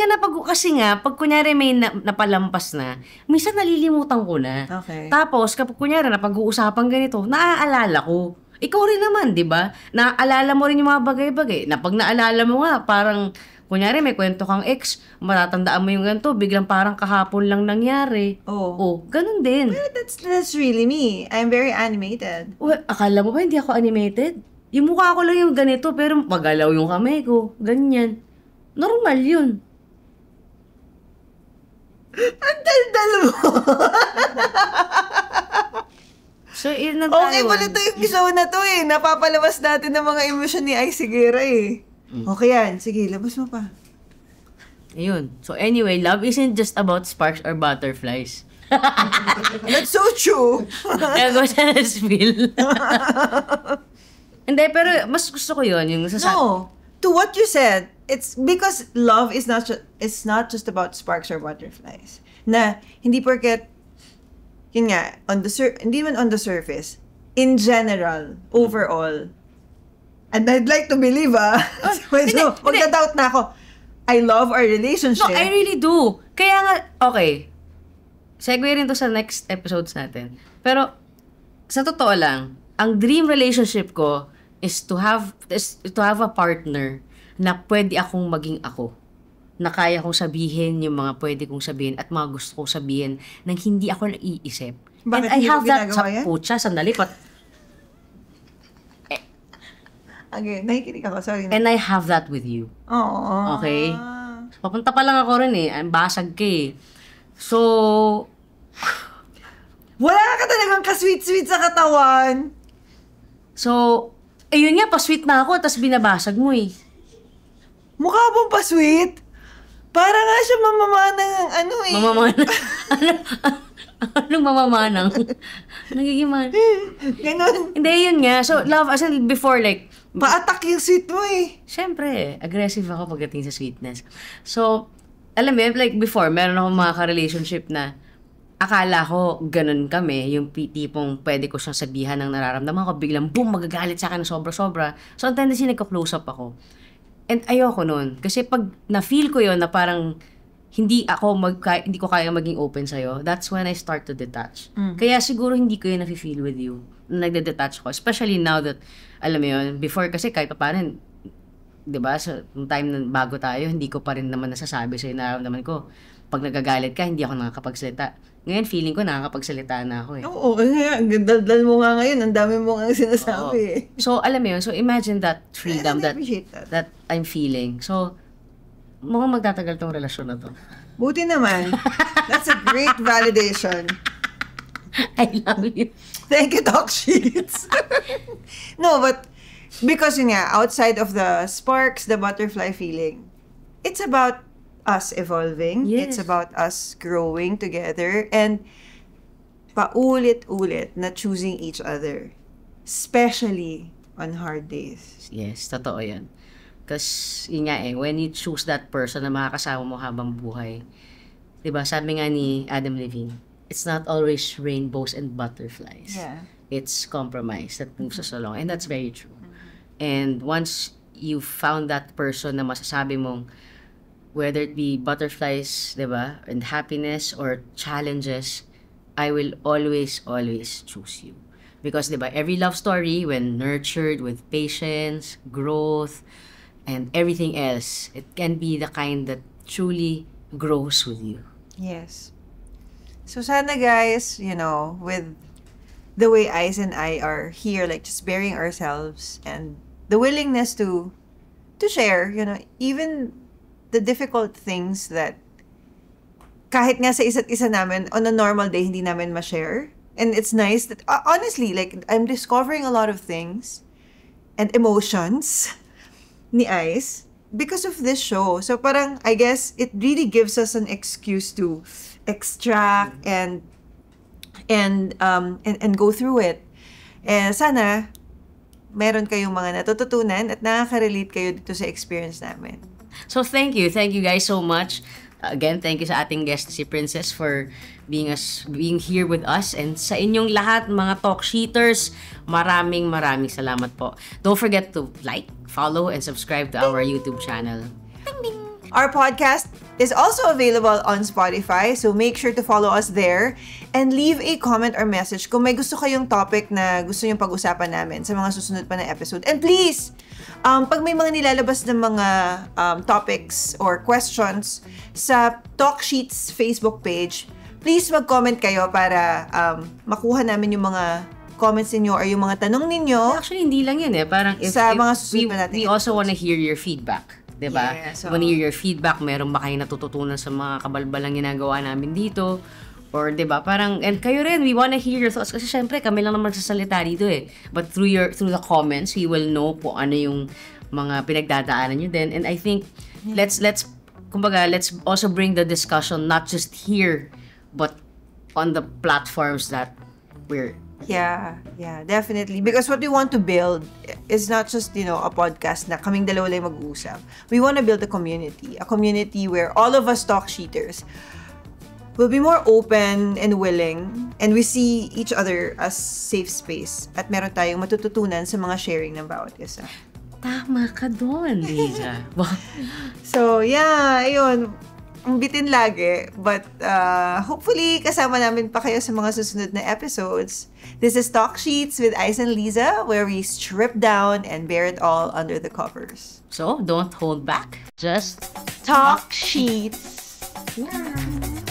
nga, pag kunyari may napalampas na, minsan nalilimutan ko na. Okay. Tapos, kapag kunyari napag-uusapan ganito, naaalala ko. Ikaw rin naman, di ba? Naaalala mo rin yung mga bagay-bagay. Na pag naalala mo nga, parang, kunyari may kwento kang ex, matatandaan mo yung ganito, biglang parang kahapon lang nangyari. Oh. Ganun din. Well, that's really me. I'm very animated. Well, akala mo ba hindi ako animated? Yung mukha ko lang yung ganito, pero magalaw yung kamay ko. Ganyan. Normal yun. Ang daldal mo! So, yun na Okay tayo. pala ito yung show na to eh. Napapalabas natin ng mga emosyon ni Ice Higuera eh. Okay yan. Sige, labas mo pa. Ayun. So, anyway, love isn't just about sparks or butterflies. That's so true. Kaya ko siya na-spill. Hindi, pero mas gusto ko yun. Yung No. To what you said, it's because love is it's not just about sparks or butterflies. Na hindi porket yun nga, hindi man on the surface, in general, overall. And I'd like to believe, so, magda-doubt na ako. I love our relationship. No, I really do. Kaya nga, okay. Segue rin to sa next episodes natin. Pero, sa totoo lang, ang dream relationship ko is to have a partner na pwede akong maging ako. Na kaya kong sabihin yung mga pwede kong sabihin at mga gusto kong sabihin nang hindi ako naiisip. Bakit And I hindi have mo that ginagawa sa yan? putya, sandali ko. Okay, nakikinig ako. Sorry na. And I have that with you. Oo. Okay? Papunta pa lang ako rin eh. Ang basag ka eh. So, Wala ka talagang ka-sweet-sweet sa katawan. ayun nga, pa-sweet na ako, tapos binabasag mo eh. Mukha bang pa-sweet? Para nga siya mamamanang eh. Mamamanang. Anong mamamanang? Nagiging man. Ganon. Hindi, yun nga. So, love, as in before, like, Pa-attack yung sweet mo eh. syempre, aggressive ako pagdating sa sweetness. So, alam mo, like before, meron akong mga ka-relationship na akala ko ganun kami, yung tipong pwede ko siyang sabihan ng nararamdaman ko, biglang boom, magagalit sa akin ng sobra-sobra. So, ang tendency, nagka-close up ako. And ayoko nun. Kasi pag na-feel ko yon na parang hindi ko kaya maging open sa'yo, that's when I start to detach. Kaya siguro hindi ko yun na-feel with you. Nagde-detach ko. Especially now that, alam mo yun, before kasi kahit pa paano, diba, sa time na bago tayo, hindi ko pa rin naman nasasabi sa'yo na nararamdaman ko. Pag nagagalit ka, hindi ako nakakapagsalita. Ngayon, feeling ko nakakapagsalita na ako eh. Oo, kaya ang daldal mo nga ngayon, ang dami mo nga sinasabi eh. So, alam mo yun, so imagine that freedom I appreciate that. that I'm feeling. So, mukhang magtatagal tong relasyon na to. Buti naman. That's a great validation. I love you. Thank you, Doc Sheets. No, but because yun nga, outside of the sparks, the butterfly feeling, it's about us evolving. Yes. It's about us growing together and paulit-ulit na choosing each other. Especially on hard days. Yes, totoo yan. Kasi, yun nga eh, when you choose that person na makakasama mo habang buhay, diba, sabi nga ni Adam Levine, it's not always rainbows and butterflies. Yeah. It's compromise that moves us along. And that's very true. And once you found that person na masasabi mong, whether it be butterflies, diba, and happiness or challenges, I will always, always choose you. Because, diba, every love story, when nurtured with patience, growth, and everything else, it can be the kind that truly grows with you. Yes. So sana guys, you know, with the way Ice and I are here, like just bearing ourselves and the willingness to share, you know, even the difficult things that kahit nga sa isa't isa namin, on a normal day, hindi namin ma-share. And it's nice that, honestly, like, I'm discovering a lot of things and emotions ni Ice because of this show. So parang, I guess, it really gives us an excuse to extract and go through it. Sana, meron kayong mga natututunan at nakaka-relate kayo dito sa experience namin. So thank you guys so much. Again, thank you sa ating guest si Princess for being here with us, and sa inyong lahat mga talk sheeters, maraming salamat po. Don't forget to like, follow, and subscribe to our YouTube channel. Our podcast is also available on Spotify. So make sure to follow us there and leave a comment or message kung may gusto kayong topic na gusto nyong pag-usapan namin sa mga susunod pa na episode. And please, pag may mga nilalabas ng mga topics or questions sa Talk Sheets Facebook page, please mag-comment kayo para makuha namin yung mga comments ninyo or yung mga tanong ninyo. Actually, hindi lang yan eh. Parang Sa mga susunod pa natin we also wanna hear your feedback. Diba? Yeah, so, wanna hear your feedback. Meron ba kayo natututunan sa mga kabalbalang ginagawa namin dito? Or, diba, parang, and kayo rin, we wanna hear your thoughts. Kasi syempre, kami lang naman sasalita dito eh. But through the comments, we will know kung ano yung mga pinagdadaanan nyo din. And I think, let's also bring the discussion not just here, but on the platforms that we're Yeah, definitely. Because what we want to build is not just, a podcast na kaming dalawa lang mag-uusap. We want to build a community where all of us talk sheeters will be more open and willing, and we see each other as safe space at meron tayong matututunan sa mga sharing ng bawat isa. Tama ka doon, Liza. So, yeah, ayun. Ang bitin lagi. But hopefully, kasama namin pa kayo sa mga susunod na episodes. This is Talk Sheets with Ice and Liza, where we strip down and bear it all under the covers. So, don't hold back. Just Talk Sheets. yeah.